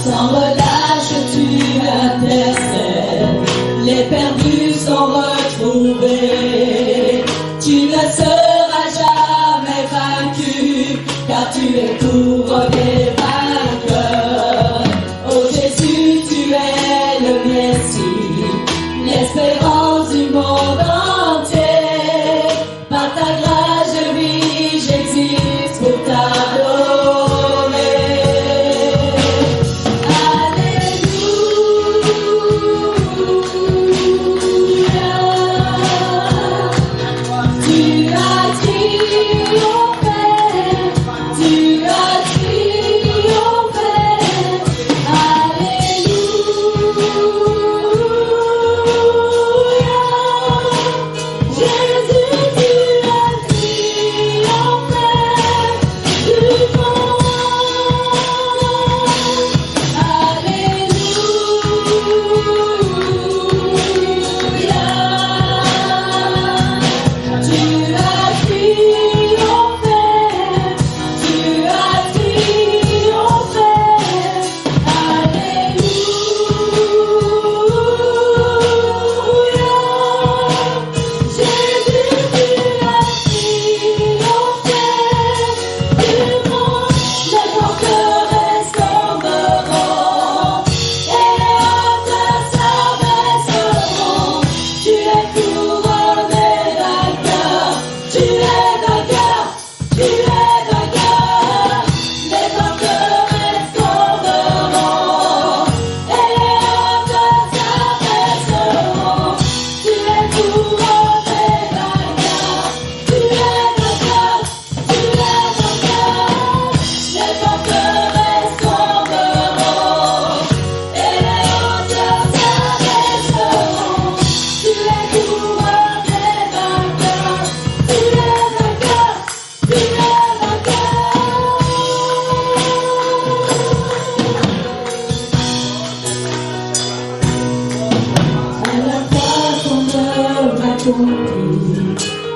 Sans relâche tu intercèdes, les perdus sont retrouvés. Tu ne seras jamais vaincu, car tu es couronné vainqueur. Oh Jésus, tu es le Messie, l'espérance du monde entier. Par ta grâce je vis, j'existe pour t'adorer.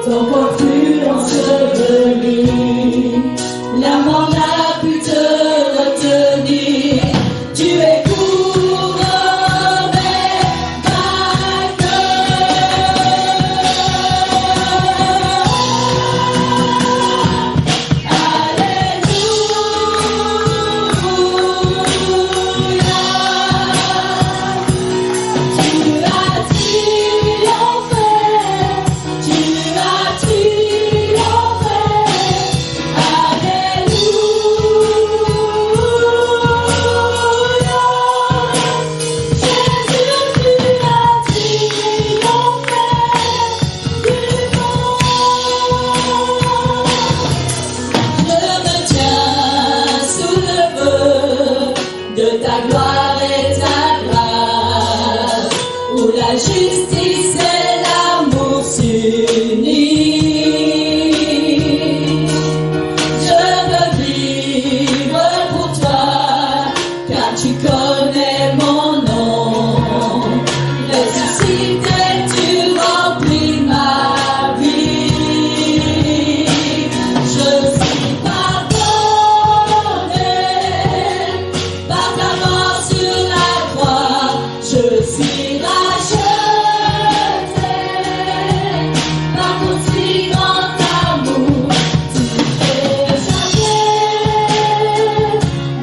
Ton corps fut enseveli, la mort n'a pu te retenir. Tu es couronné la justice et l'amour s'unissent. Je veux vivre pour toi, car tu connais mon nom. Ressuscité, tu remplis ma vie. Je suis pardonné par ta mort sur la croix. Je suis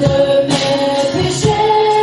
de mes péchés.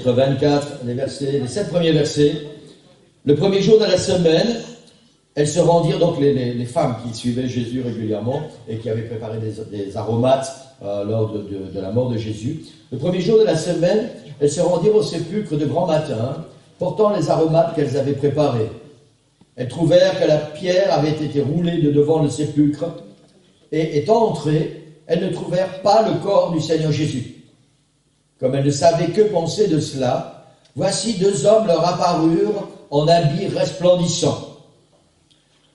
chapitre 24, les 7 premiers versets. Le premier jour de la semaine, elles se rendirent, donc les femmes qui suivaient Jésus régulièrement et qui avaient préparé des aromates lors de la mort de Jésus. Le premier jour de la semaine, elles se rendirent au sépulcre de grand matin, portant les aromates qu'elles avaient préparés. Elles trouvèrent que la pierre avait été roulée de devant le sépulcre, et étant entrées, elles ne trouvèrent pas le corps du Seigneur Jésus. Comme elles ne savaient que penser de cela, voici 2 hommes leur apparurent en habits resplendissants.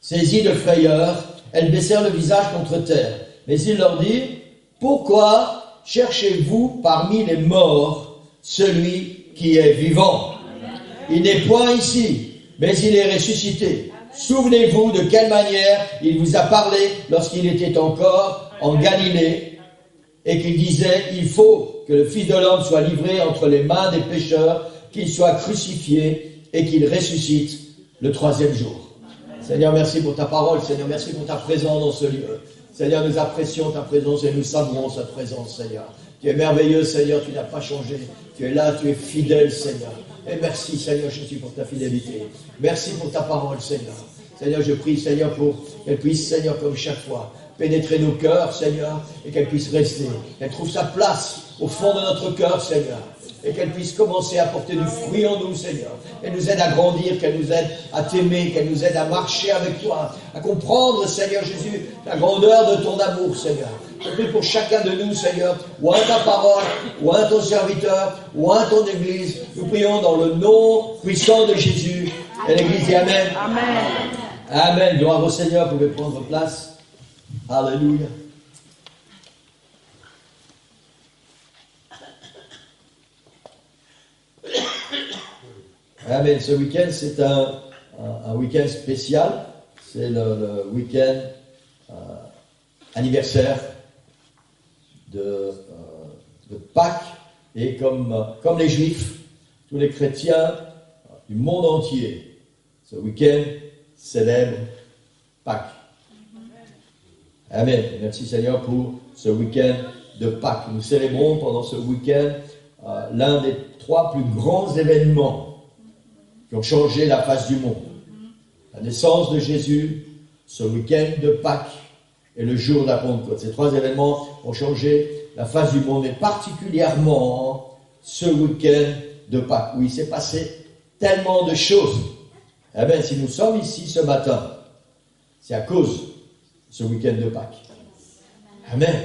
Saisies de frayeur, elles baissèrent le visage contre terre. Mais il leur dit, « Pourquoi cherchez-vous parmi les morts celui qui est vivant? Il n'est point ici, mais il est ressuscité. Souvenez-vous de quelle manière il vous a parlé lorsqu'il était encore en Galilée et qu'il disait, il faut que le Fils de l'homme soit livré entre les mains des pécheurs, qu'il soit crucifié et qu'il ressuscite le 3e jour. » Seigneur, merci pour ta parole. Seigneur, merci pour ta présence dans ce lieu. Seigneur, nous apprécions ta présence et nous savourons cette présence, Seigneur. Tu es merveilleux, Seigneur, tu n'as pas changé. Tu es là, tu es fidèle, Seigneur. Et merci, Seigneur Jésus, pour ta fidélité. Merci pour ta parole, Seigneur. Seigneur, je prie, Seigneur, pour qu'elle puisse, Seigneur, comme chaque fois, pénétrer nos cœurs, Seigneur, et qu'elle puisse rester. Qu'elle trouve sa place au fond de notre cœur, Seigneur. Et qu'elle puisse commencer à porter du fruit en nous, Seigneur. Qu'elle nous aide à grandir, qu'elle nous aide à t'aimer, qu'elle nous aide à marcher avec toi, à comprendre, Seigneur Jésus, la grandeur de ton amour, Seigneur. Je prie pour chacun de nous, Seigneur, ou à ta parole, ou à ton serviteur, ou à ton Église. Nous prions dans le nom puissant de Jésus. Et l'Église dit Amen. Amen. Amen. Gloire au Seigneur. Vous pouvez prendre place. Alléluia. Amen. Ce week-end, c'est un week-end spécial. C'est le week-end anniversaire de Pâques. Et comme les Juifs, tous les chrétiens du monde entier, ce week-end célèbrent Pâques. Amen. Merci Seigneur pour ce week-end de Pâques. Nous célébrons pendant ce week-end l'un des 3 plus grands événements qui ont changé la face du monde. La naissance de Jésus, ce week-end de Pâques et le jour de la Pentecôte. Ces 3 événements ont changé la face du monde, et particulièrement ce week-end de Pâques, où il s'est passé tellement de choses. Eh bien, si nous sommes ici ce matin, c'est à cause de ce week-end de Pâques. Amen.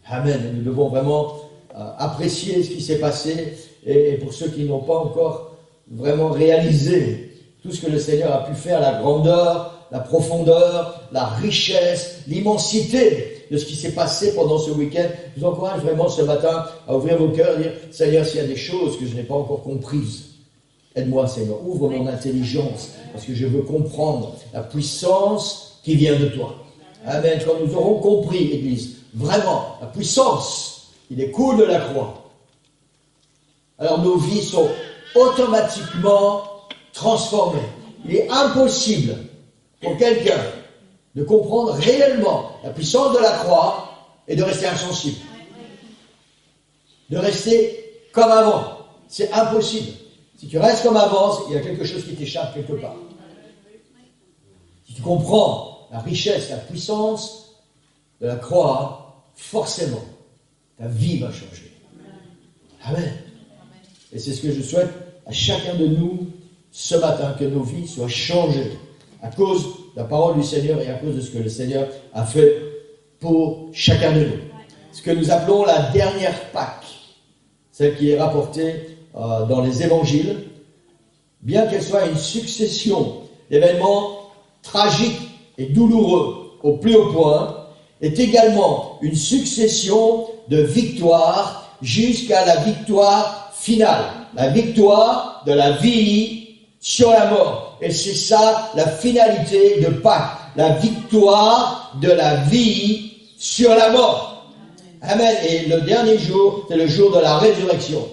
Amen. Et nous devons vraiment apprécier ce qui s'est passé, et pour ceux qui n'ont pas encore vraiment réalisé tout ce que le Seigneur a pu faire, la grandeur, la profondeur, la richesse, l'immensité de ce qui s'est passé pendant ce week-end. Je vous encourage vraiment ce matin à ouvrir vos cœurs et dire, Seigneur, s'il y a des choses que je n'ai pas encore comprises, aide-moi, Seigneur, ouvre mon intelligence, parce que je veux comprendre la puissance qui vient de toi. Amen. Quand nous aurons compris, Église, vraiment, la puissance qui découle de la croix, alors nos vies sont automatiquement transformées. Il est impossible pour quelqu'un de comprendre réellement la puissance de la croix et de rester insensible. De rester comme avant. C'est impossible. Si tu restes comme avant, il y a quelque chose qui t'échappe quelque part. Si tu comprends la richesse, la puissance de la croix, forcément, ta vie va changer. Amen. Et c'est ce que je souhaite à chacun de nous ce matin, que nos vies soient changées à cause de la parole du Seigneur et à cause de ce que le Seigneur a fait pour chacun de nous. Ce que nous appelons la dernière Pâque, celle qui est rapportée dans les évangiles, bien qu'elle soit une succession d'événements tragiques et douloureux au plus haut point, est également une succession de victoires jusqu'à la victoire finale, la victoire de la vie sur la mort. Et c'est ça la finalité de Pâques, la victoire de la vie sur la mort. Amen. Et le dernier jour, c'est le jour de la résurrection.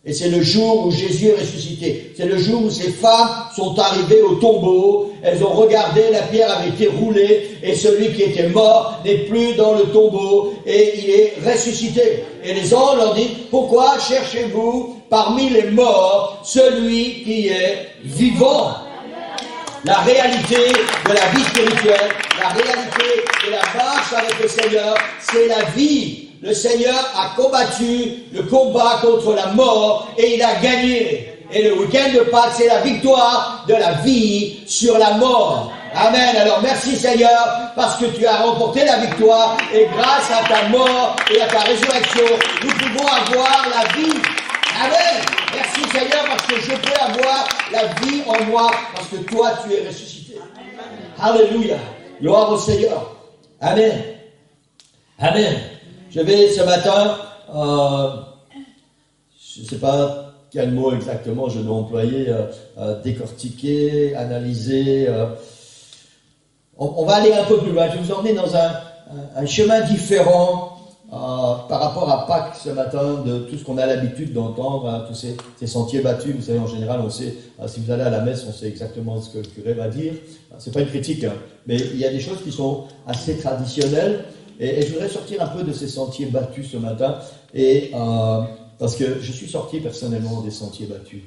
Et c'est le jour où Jésus est ressuscité. C'est le jour où ces femmes sont arrivées au tombeau. Elles ont regardé, la pierre avait été roulée et celui qui était mort n'est plus dans le tombeau et il est ressuscité. Et les anges leur disent, pourquoi cherchez-vous parmi les morts celui qui est vivant. La réalité de la vie spirituelle, la réalité de la marche avec le Seigneur, c'est la vie. Le Seigneur a combattu le combat contre la mort et il a gagné. Et le week-end de Pâques, c'est la victoire de la vie sur la mort. Amen. Alors merci Seigneur, parce que tu as remporté la victoire et grâce à ta mort et à ta résurrection, nous pouvons avoir la vie. Amen. Merci Seigneur, parce que je peux avoir la vie en moi, parce que toi tu es ressuscité. Alléluia. Gloire au Seigneur. Amen. Amen. Je vais ce matin, je ne sais pas quel mot exactement je dois employer, décortiquer, analyser. On va aller un peu plus loin. Je vais vous emmener dans un chemin différent par rapport à Pâques ce matin, de tout ce qu'on a l'habitude d'entendre, tous ces sentiers battus. Vous savez, en général, on sait, si vous allez à la messe, on sait exactement ce que le curé va dire. C'est pas une critique, hein, mais il y a des choses qui sont assez traditionnelles. Et je voudrais sortir un peu de ces sentiers battus ce matin, parce que je suis sorti personnellement des sentiers battus.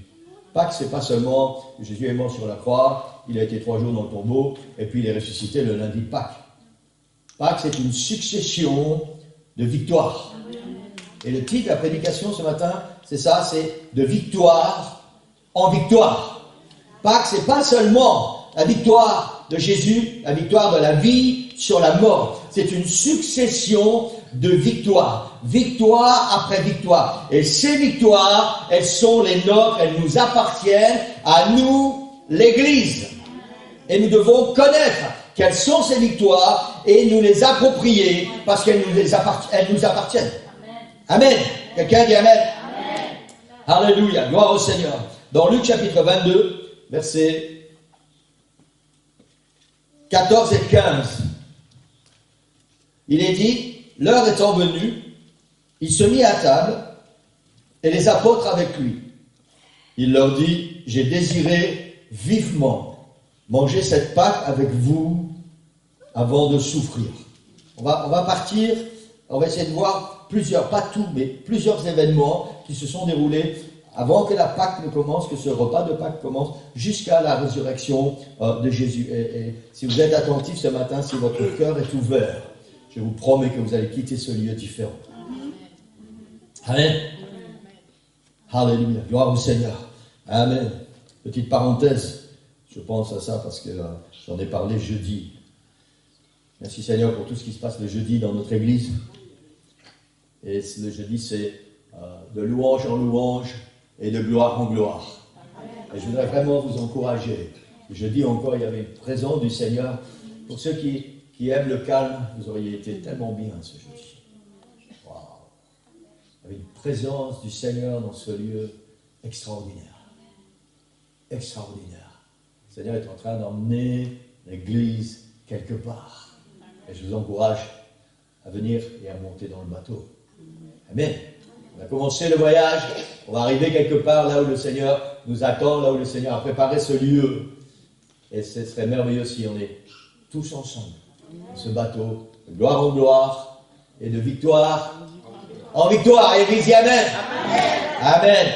Pâques, c'est pas seulement Jésus est mort sur la croix, il a été 3 jours dans le tombeau, et puis il est ressuscité le lundi de Pâques. Pâques, c'est une succession de victoires. Et le titre de la prédication ce matin, c'est ça, c'est de victoire en victoire. Pâques, c'est pas seulement la victoire de Jésus, la victoire de la vie sur la mort. C'est une succession de victoires. Victoire après victoire. Et ces victoires, elles sont les nôtres, elles nous appartiennent à nous, l'Église. Et nous devons connaître quelles sont ces victoires et nous les approprier parce qu'elles nous appartiennent. Amen. Quelqu'un dit Amen. Amen. Alléluia. Gloire au Seigneur. Dans Luc chapitre 22, versets 14 et 15, il est dit, l'heure étant venue, il se mit à table et les apôtres avec lui. Il leur dit, j'ai désiré vivement manger cette Pâque avec vous avant de souffrir. On va partir, on va essayer de voir plusieurs, pas tout, mais plusieurs événements qui se sont déroulés avant que la Pâque ne commence, que ce repas de Pâque commence, jusqu'à la résurrection de Jésus. Et si vous êtes attentifs ce matin, si votre cœur est ouvert, je vous promets que vous allez quitter ce lieu différent. Amen. Alléluia. Gloire au Seigneur. Amen. Petite parenthèse. Je pense à ça parce que j'en ai parlé jeudi. Merci Seigneur pour tout ce qui se passe le jeudi dans notre église. Et le jeudi, c'est de louange en louange et de gloire en gloire. Et je voudrais vraiment vous encourager. Jeudi encore, il y avait une présence du Seigneur. Pour ceux qui aiment le calme, vous auriez été tellement bien ce jeudi. Wow. Il y avait une présence du Seigneur dans ce lieu extraordinaire. Extraordinaire. Le Seigneur est en train d'emmener l'église quelque part. Et je vous encourage à venir et à monter dans le bateau. Amen. On a commencé le voyage, on va arriver quelque part là où le Seigneur nous attend, là où le Seigneur a préparé ce lieu. Et ce serait merveilleux si on est tous ensemble dans ce bateau, de gloire en gloire et de victoire en victoire. Et dis Amen. Amen.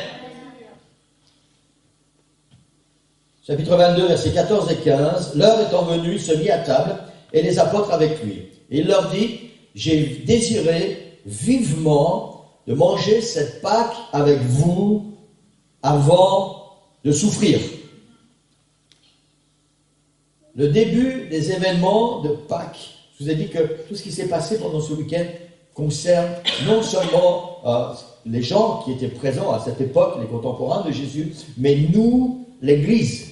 Chapitre 22, versets 14 et 15. L'heure étant venue, il se mit à table et les apôtres avec lui. Et il leur dit, j'ai désiré vivement de manger cette Pâque avec vous avant de souffrir. Le début des événements de Pâques, je vous ai dit que tout ce qui s'est passé pendant ce week-end concerne non seulement les gens qui étaient présents à cette époque, les contemporains de Jésus, mais nous, l'Église.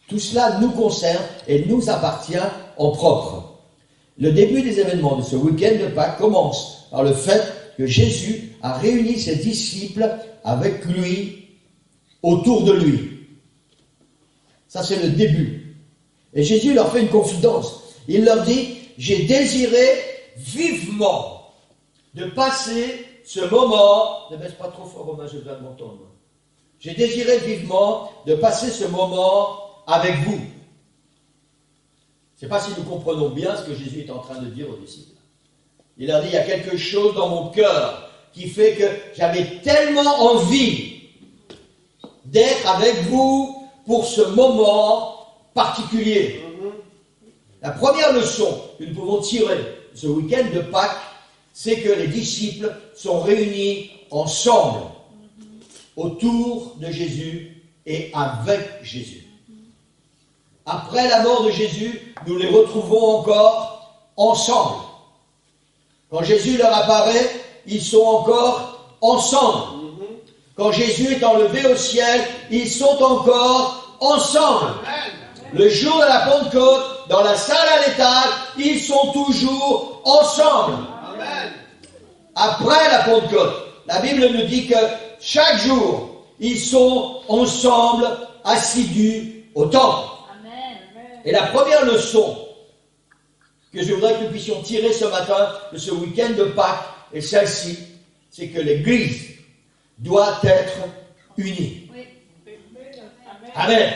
Tout cela nous concerne et nous appartient en propre. Le début des événements de ce week-end de Pâques commence par le fait que Jésus a réuni ses disciples avec lui, autour de lui. Ça, c'est le début. Et Jésus leur fait une confidence. Il leur dit, j'ai désiré vivement de passer ce moment, ne baisse pas trop fort, Romain, je viens de m'entendre. J'ai désiré vivement de passer ce moment avec vous. Je ne sais pas si nous comprenons bien ce que Jésus est en train de dire aux disciples. Il leur dit, il y a quelque chose dans mon cœur qui fait que j'avais tellement envie d'être avec vous pour ce moment particulier. La première leçon que nous pouvons tirer de ce week-end de Pâques, c'est que les disciples sont réunis ensemble autour de Jésus et avec Jésus. Après la mort de Jésus, nous les retrouvons encore ensemble. Quand Jésus leur apparaît, ils sont encore ensemble. Quand Jésus est enlevé au ciel, ils sont encore ensemble. Le jour de la Pentecôte, dans la salle à l'étage, ils sont toujours ensemble. Après la Pentecôte, la Bible nous dit que chaque jour, ils sont ensemble, assidus au temple. Et la première leçon que je voudrais que nous puissions tirer ce matin de ce week-end de Pâques est celle-ci, c'est que l'Église doit être unie. Amen.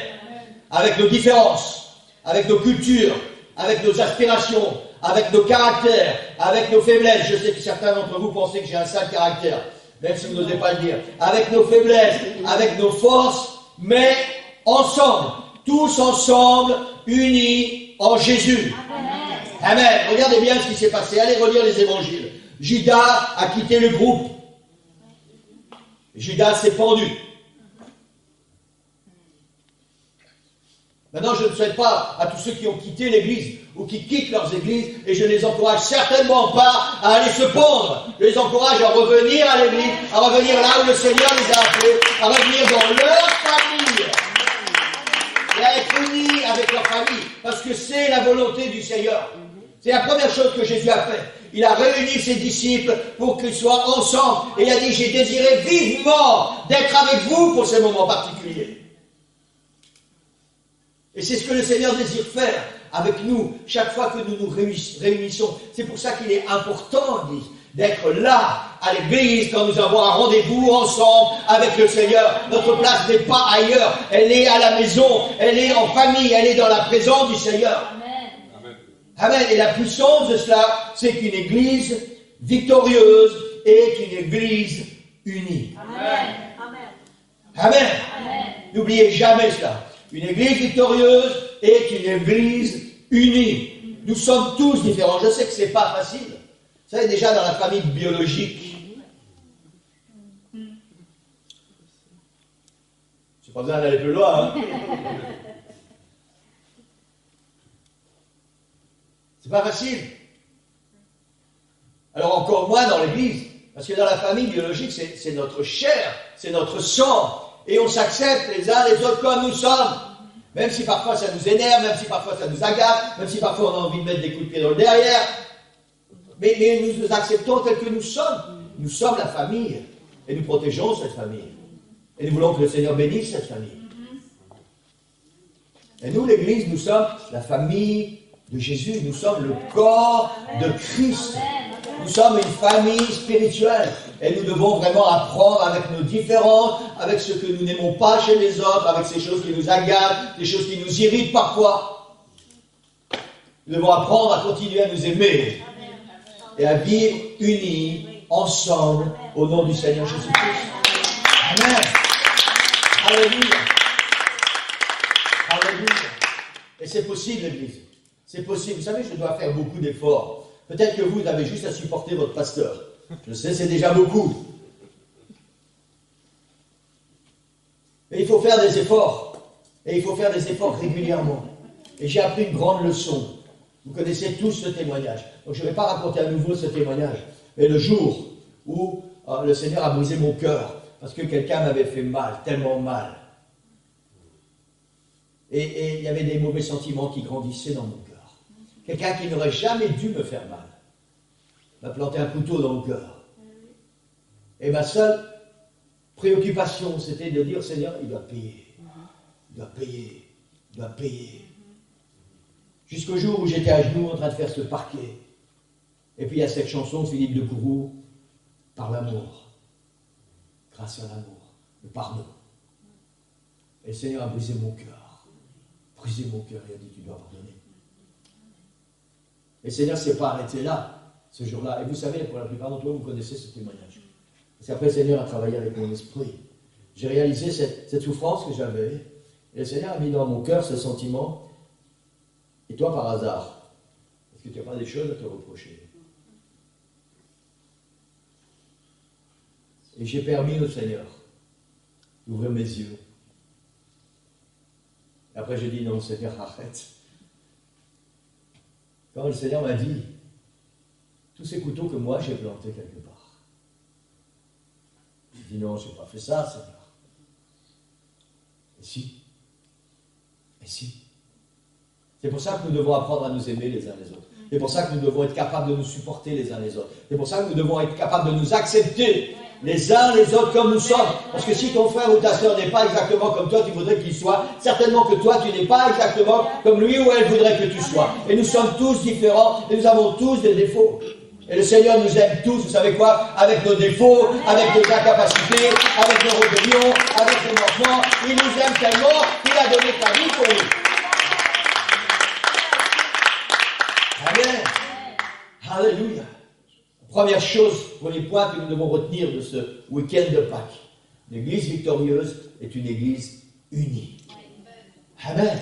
Avec nos différences, avec nos cultures, avec nos aspirations, avec nos caractères, avec nos faiblesses. Je sais que certains d'entre vous pensez que j'ai un sale caractère, même si vous n'osez pas le dire. Avec nos faiblesses, avec nos forces, mais ensemble, tous ensemble, unis en Jésus. Amen. Regardez bien ce qui s'est passé. Allez relire les évangiles. Judas a quitté le groupe. Judas s'est pendu. Maintenant, je ne souhaite pas à tous ceux qui ont quitté l'église ou qui quittent leurs églises, et je ne les encourage certainement pas à aller se pendre. Je les encourage à revenir à l'église, à revenir là où le Seigneur les a appelés, à revenir dans leur famille et à être unis avec leur famille, parce que c'est la volonté du Seigneur. C'est la première chose que Jésus a fait. Il a réuni ses disciples pour qu'ils soient ensemble. Et il a dit, j'ai désiré vivement d'être avec vous pour ces moments particuliers. Et c'est ce que le Seigneur désire faire avec nous, chaque fois que nous nous réunissons. C'est pour ça qu'il est important, d'être là, à l'église, quand nous avons un rendez-vous ensemble avec le Seigneur. Notre place n'est pas ailleurs. Elle est à la maison, elle est en famille, elle est dans la présence du Seigneur. Amen. Et la puissance de cela, c'est qu'une église victorieuse est une église unie. Amen. Amen. N'oubliez jamais cela. Une église victorieuse est une église unie. Nous sommes tous différents. Je sais que ce n'est pas facile. Vous savez, déjà dans la famille biologique, c'est pas besoin d'aller plus loin, hein. C'est pas facile. Alors encore moins dans l'église, parce que dans la famille biologique, c'est notre chair, c'est notre sang, et on s'accepte les uns les autres comme nous sommes. Même si parfois ça nous énerve, même si parfois ça nous agace, même si parfois on a envie de mettre des coups de pied dans le derrière, mais nous nous acceptons tels que nous sommes. Nous sommes la famille, et nous protégeons cette famille. Et nous voulons que le Seigneur bénisse cette famille. Et nous, l'église, nous sommes la famille de Jésus, nous sommes le corps de Christ. Nous sommes une famille spirituelle et nous devons vraiment apprendre avec nos différences, avec ce que nous n'aimons pas chez les autres, avec ces choses qui nous agacent, des choses qui nous irritent parfois. Nous devons apprendre à continuer à nous aimer et à vivre unis, ensemble, au nom du Seigneur Jésus-Christ. Amen. Alléluia. Alléluia. Et c'est possible, l'Église. C'est possible. Vous savez, je dois faire beaucoup d'efforts. Peut-être que vous avez juste à supporter votre pasteur. Je sais, c'est déjà beaucoup. Mais il faut faire des efforts. Et il faut faire des efforts régulièrement. Et j'ai appris une grande leçon. Vous connaissez tous ce témoignage. Donc je ne vais pas raconter à nouveau ce témoignage. Mais le jour où le Seigneur a brisé mon cœur, parce que quelqu'un m'avait fait mal, tellement mal. Et il y avait des mauvais sentiments qui grandissaient dans mon cœur. Quelqu'un qui n'aurait jamais dû me faire mal m'a planté un couteau dans le cœur. Et ma seule préoccupation, c'était de dire, Seigneur, il doit payer. Il doit payer. Il doit payer. Jusqu'au jour où j'étais à genoux en train de faire ce parquet. Et puis il y a cette chanson de Philippe de Courroux, par l'amour. Grâce à l'amour. Le pardon. Et le Seigneur a brisé mon cœur. Brisé mon cœur et a dit, tu dois pardonner. Et le Seigneur ne s'est pas arrêté là, ce jour-là. Et vous savez, pour la plupart d'entre vous, vous connaissez ce témoignage. Parce qu'après, le Seigneur a travaillé avec mon esprit. J'ai réalisé cette souffrance que j'avais. Et le Seigneur a mis dans mon cœur ce sentiment. Et toi, par hasard, est-ce que tu n'as pas des choses à te reprocher? Et j'ai permis au Seigneur d'ouvrir mes yeux. Et après, j'ai dit, non, Seigneur, arrête. Quand le Seigneur m'a dit, tous ces couteaux que moi j'ai plantés quelque part. J'ai dit, non, je n'ai pas fait ça, Seigneur. Et si? Et si? C'est pour ça que nous devons apprendre à nous aimer les uns les autres. C'est pour ça que nous devons être capables de nous supporter les uns les autres. C'est pour ça que nous devons être capables de nous accepter les uns les autres comme nous sommes. Parce que si ton frère ou ta soeur n'est pas exactement comme toi, tu voudrais qu'il soit, certainement que toi, tu n'es pas exactement comme lui ou elle voudrait que tu sois. Et nous sommes tous différents et nous avons tous des défauts. Et le Seigneur nous aime tous, vous savez quoi? Avec nos défauts, avec nos incapacités, avec nos rébellions, avec nos manquements. Il nous aime tellement qu'il a donné sa vie pour nous. Amen. Alléluia. Première chose, premier point que nous devons retenir de ce week-end de Pâques. L'église victorieuse est une église unie. Amen.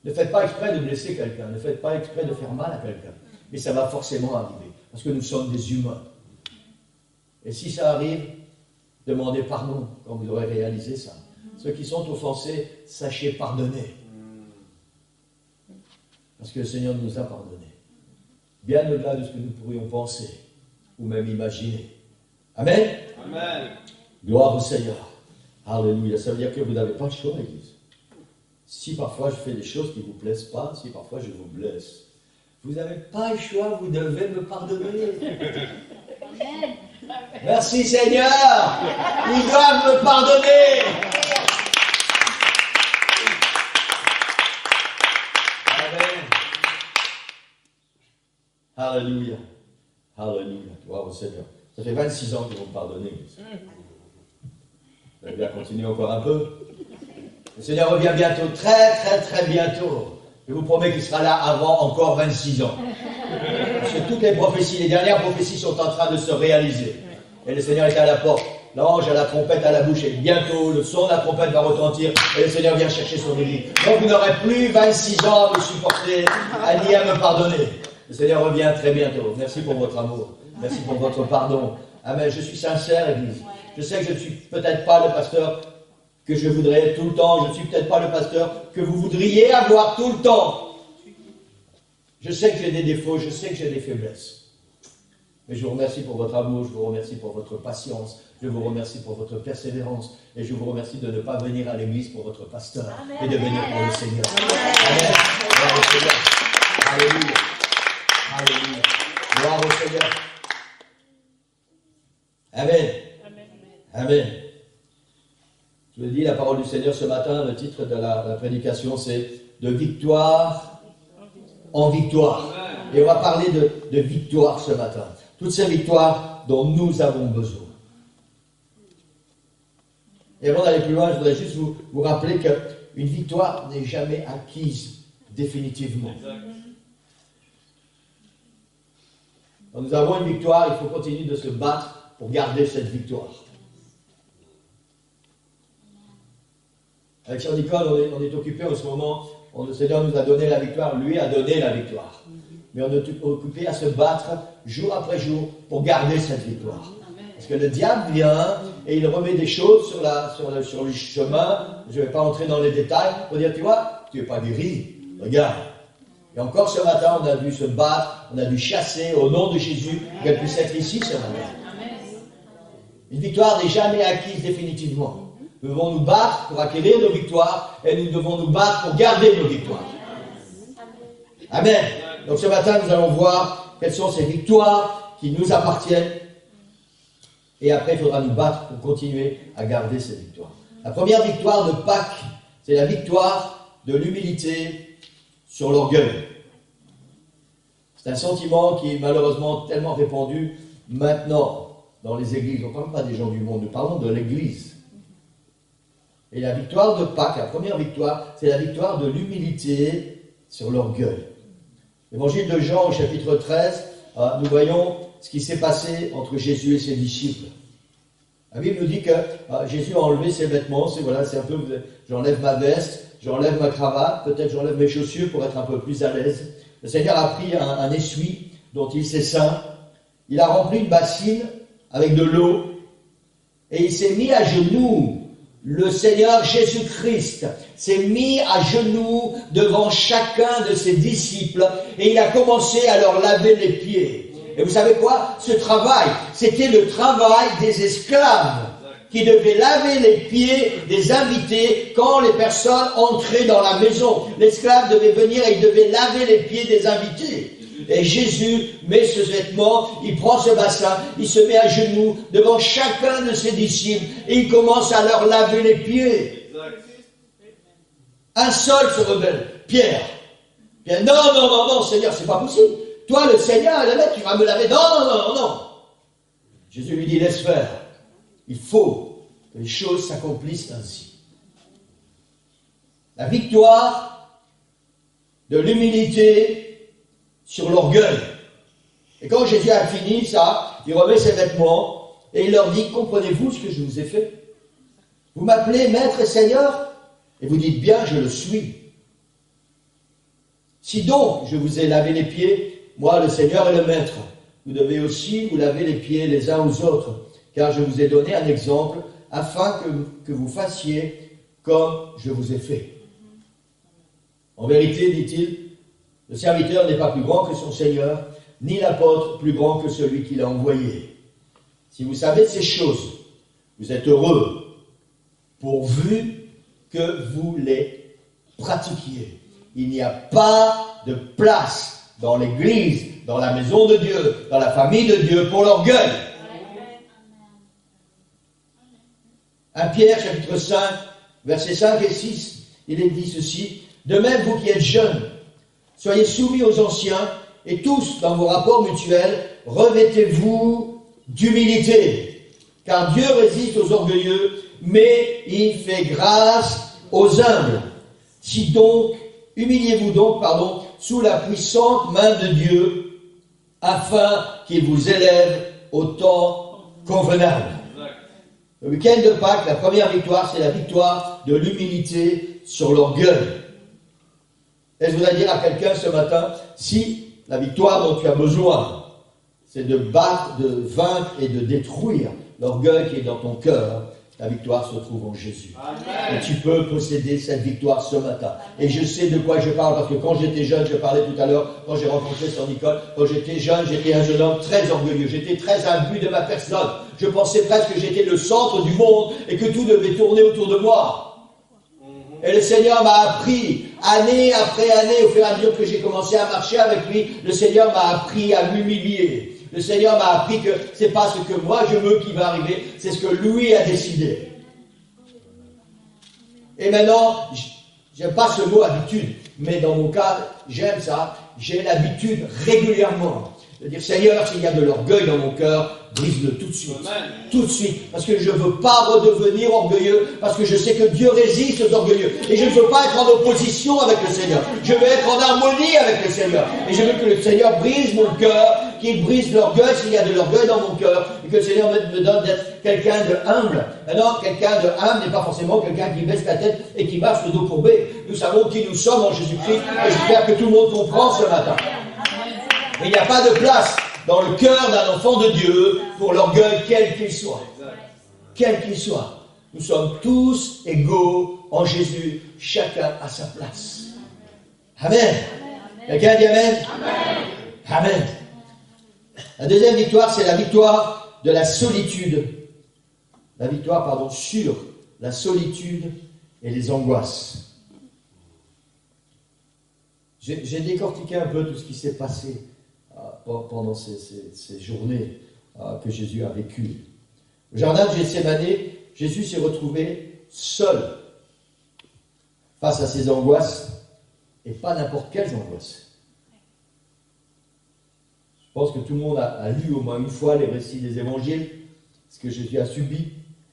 Ne faites pas exprès de blesser quelqu'un, ne faites pas exprès de faire mal à quelqu'un. Mais ça va forcément arriver, parce que nous sommes des humains. Et si ça arrive, demandez pardon quand vous aurez réalisé ça. Ceux qui sont offensés, sachez pardonner. Parce que le Seigneur nous a pardonné. Bien au-delà de ce que nous pourrions penser ou même imaginer. Amen. Amen. Gloire au Seigneur. Alléluia. Ça veut dire que vous n'avez pas le choix, l'Église. Si parfois je fais des choses qui ne vous plaisent pas, si parfois je vous blesse, vous n'avez pas le choix, vous devez me pardonner. Amen. Merci Seigneur. Ils doivent me pardonner. Alléluia. Alléluia. Gloire au Seigneur. Ça fait 26 ans qu'ils vont me pardonner. Vous allez bien continuer encore un peu. Le Seigneur revient bientôt, très très très bientôt. Je vous promets qu'il sera là avant encore 26 ans. Parce que toutes les prophéties, les dernières prophéties sont en train de se réaliser. Et le Seigneur est à la porte. L'ange a la trompette à la bouche et bientôt le son de la trompette va retentir et le Seigneur vient chercher son église. Donc vous n'aurez plus 26 ans à me supporter, ni à me pardonner. Le Seigneur revient très bientôt. Merci pour votre amour. Merci pour votre pardon. Amen. Je suis sincère, Église. Je sais que je ne suis peut-être pas le pasteur que je voudrais être tout le temps. Je ne suis peut-être pas le pasteur que vous voudriez avoir tout le temps. Je sais que j'ai des défauts. Je sais que j'ai des faiblesses. Mais je vous remercie pour votre amour. Je vous remercie pour votre patience. Je vous remercie pour votre persévérance. Et je vous remercie de ne pas venir à l'église pour votre pasteur, mais de venir pour le Seigneur. Amen. Gloire au Seigneur. Alléluia. Alléluia. Gloire au Seigneur. Amen. Amen. Je vous ai dit, la parole du Seigneur ce matin, le titre de la prédication, c'est « De victoire en victoire ». Et on va parler de victoire ce matin. Toutes ces victoires dont nous avons besoin. Et avant d'aller plus loin, je voudrais juste vous rappeler qu'une victoire n'est jamais acquise définitivement. Quand nous avons une victoire, il faut continuer de se battre pour garder cette victoire. Avec Sœur Nicole, on est occupé en ce moment, le Seigneur nous a donné la victoire, lui a donné la victoire. Mais on est occupé à se battre jour après jour pour garder cette victoire. Parce que le diable vient et il remet des choses sur le chemin. Je ne vais pas entrer dans les détails pour dire, tu vois, tu n'es pas guéri, regarde. Et encore ce matin, on a dû se battre, on a dû chasser au nom de Jésus qu'elle puisse être ici ce matin. Une victoire n'est jamais acquise définitivement. Nous devons nous battre pour acquérir nos victoires et nous devons nous battre pour garder nos victoires. Amen. Donc ce matin, nous allons voir quelles sont ces victoires qui nous appartiennent. Et après, il faudra nous battre pour continuer à garder ces victoires. La première victoire de Pâques, c'est la victoire de l'humilité sur l'orgueil. C'est un sentiment qui est malheureusement tellement répandu maintenant dans les églises. On ne parle pas des gens du monde, nous parlons de l'église. Et la victoire de Pâques, la première victoire, c'est la victoire de l'humilité sur l'orgueil. L'évangile de Jean au chapitre 13, nous voyons ce qui s'est passé entre Jésus et ses disciples. La Bible nous dit que Jésus a enlevé ses vêtements, c'est un peu, j'enlève ma veste, j'enlève ma cravate, peut-être j'enlève mes chaussures pour être un peu plus à l'aise. Le Seigneur a pris un essuie dont il s'est ceint, il a rempli une bassine avec de l'eau, et il s'est mis à genoux. Le Seigneur Jésus-Christ s'est mis à genoux devant chacun de ses disciples, et il a commencé à leur laver les pieds. Et vous savez quoi? Ce travail, c'était le travail des esclaves qui devaient laver les pieds des invités quand les personnes entraient dans la maison. L'esclave devait venir et il devait laver les pieds des invités. Et Jésus met ce vêtement, il prend ce bassin, il se met à genoux devant chacun de ses disciples et il commence à leur laver les pieds. Un seul se rebelle, Pierre. Pierre, non, Seigneur, c'est pas possible. Toi, le Seigneur, tu vas me laver. Non. Jésus lui dit, laisse faire. Il faut que les choses s'accomplissent ainsi. La victoire de l'humilité sur l'orgueil. Et quand Jésus a fini ça, il remet ses vêtements et il leur dit, comprenez-vous ce que je vous ai fait? Vous m'appelez Maître et Seigneur et vous dites bien, je le suis. Si donc je vous ai lavé les pieds, moi, le Seigneur et le Maître, vous devez aussi vous laver les pieds les uns aux autres, car je vous ai donné un exemple, afin que vous fassiez comme je vous ai fait. En vérité, dit-il, le serviteur n'est pas plus grand que son Seigneur, ni l'apôtre plus grand que celui qui l'a envoyé. Si vous savez ces choses, vous êtes heureux, pourvu que vous les pratiquiez. Il n'y a pas de place dans l'église, dans la maison de Dieu, dans la famille de Dieu, pour l'orgueil. 1 Pierre, chapitre 5, versets 5 et 6, il est dit ceci, « De même, vous qui êtes jeunes, soyez soumis aux anciens, et tous, dans vos rapports mutuels, revêtez-vous d'humilité, car Dieu résiste aux orgueilleux, mais il fait grâce aux humbles. Si donc, humiliez-vous donc, sous la puissante main de Dieu, afin qu'il vous élève au temps convenable. » Le week-end de Pâques, la première victoire, c'est la victoire de l'humilité sur l'orgueil. Et je voudrais dire à quelqu'un ce matin, si la victoire dont tu as besoin, c'est de battre, de vaincre et de détruire l'orgueil qui est dans ton cœur, la victoire se trouve en Jésus. Amen. Et tu peux posséder cette victoire ce matin. Et je sais de quoi je parle, parce que quand j'étais jeune, je parlais tout à l'heure, quand j'ai rencontré Sœur Nicole, quand j'étais jeune, j'étais un jeune homme très orgueilleux. J'étais très imbu de ma personne. Je pensais presque que j'étais le centre du monde et que tout devait tourner autour de moi. Et le Seigneur m'a appris, année après année, au fur et à mesure que j'ai commencé à marcher avec lui, le Seigneur m'a appris à m'humilier. Le Seigneur m'a appris que c'est pas ce que moi je veux qui va arriver, c'est ce que lui a décidé. Et maintenant, j'aime pas ce mot habitude, mais dans mon cas, j'aime ça. J'ai l'habitude régulièrement de dire, Seigneur, s'il y a de l'orgueil dans mon cœur, brise-le tout de suite. Amen. Tout de suite. Parce que je ne veux pas redevenir orgueilleux, parce que je sais que Dieu résiste aux orgueilleux. Et je ne veux pas être en opposition avec le Seigneur. Je veux être en harmonie avec le Seigneur. Et je veux que le Seigneur brise mon cœur, qu'il brise l'orgueil s'il y a de l'orgueil dans mon cœur. Et que le Seigneur me donne d'être quelqu'un de humble. Maintenant, quelqu'un de humble n'est pas forcément quelqu'un qui baisse la tête et qui marche le dos courbé. Nous savons qui nous sommes en Jésus-Christ. Et j'espère que tout le monde comprend ce matin. Mais il n'y a pas de place dans le cœur d'un enfant de Dieu pour l'orgueil, quel qu'il soit. Quel qu'il soit. Nous sommes tous égaux en Jésus, chacun à sa place. Amen. Quelqu'un dit Amen? Amen. Amen. La deuxième victoire, c'est la victoire de la solitude. La victoire, sur la solitude et les angoisses. J'ai décortiqué un peu tout ce qui s'est passé pendant ces journées que Jésus a vécues. Au jardin de Gethsémane, Jésus s'est retrouvé seul face à ses angoisses, et pas n'importe quelles angoisses. Je pense que tout le monde a lu au moins une fois les récits des évangiles, ce que Jésus a subi.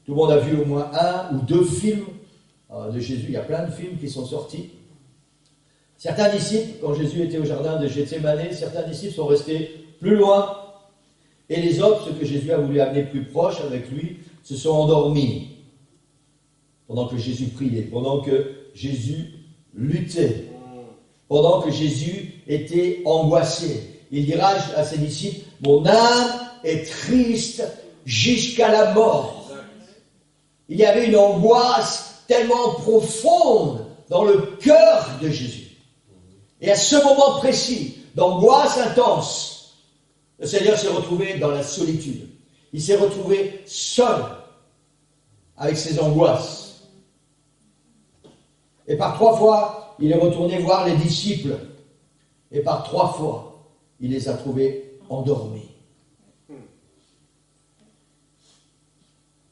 Tout le monde a vu au moins un ou deux films de Jésus. Il y a plein de films qui sont sortis. Certains disciples, quand Jésus était au jardin de Gethsémane, certains disciples sont restés plus loin. Et les autres, ceux que Jésus a voulu amener plus proche avec lui, se sont endormis pendant que Jésus priait, pendant que Jésus luttait, pendant que Jésus était angoissé. Il dira à ses disciples, « Mon âme est triste jusqu'à la mort. » Il y avait une angoisse tellement profonde dans le cœur de Jésus. Et à ce moment précis, d'angoisse intense, le Seigneur s'est retrouvé dans la solitude. Il s'est retrouvé seul avec ses angoisses. Et par 3 fois, il est retourné voir les disciples. Et par 3 fois, il les a trouvés endormis.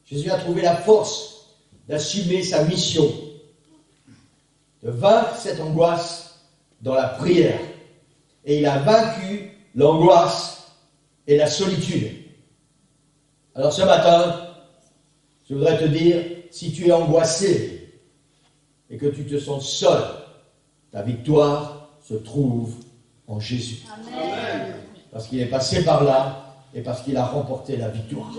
Jésus a trouvé la force d'assumer sa mission, de vaincre cette angoisse dans la prière. Et il a vaincu l'angoisse et la solitude. Alors ce matin, je voudrais te dire, si tu es angoissé et que tu te sens seul, ta victoire se trouve en Jésus. Amen. Parce qu'il est passé par là et parce qu'il a remporté la victoire.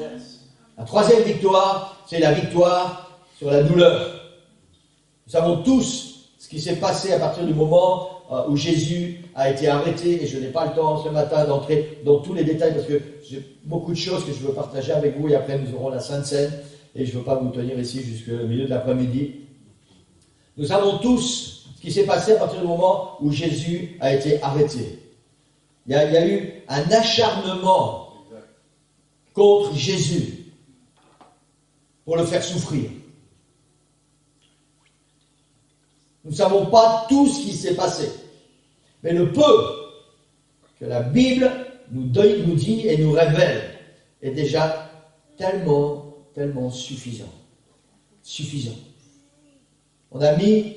La 3e victoire, c'est la victoire sur la douleur. Nous savons tous ce qui s'est passé à partir du moment où Jésus a été arrêté, et je n'ai pas le temps ce matin d'entrer dans tous les détails parce que j'ai beaucoup de choses que je veux partager avec vous, et après nous aurons la Sainte Seine, et je ne veux pas vous tenir ici jusqu'au milieu de l'après-midi. Nous savons tous ce qui s'est passé à partir du moment où Jésus a été arrêté. Il y a eu un acharnement contre Jésus pour le faire souffrir. Nous ne savons pas tout ce qui s'est passé, mais le peu que la Bible nous dit et nous révèle est déjà tellement suffisant. Suffisant. On a mis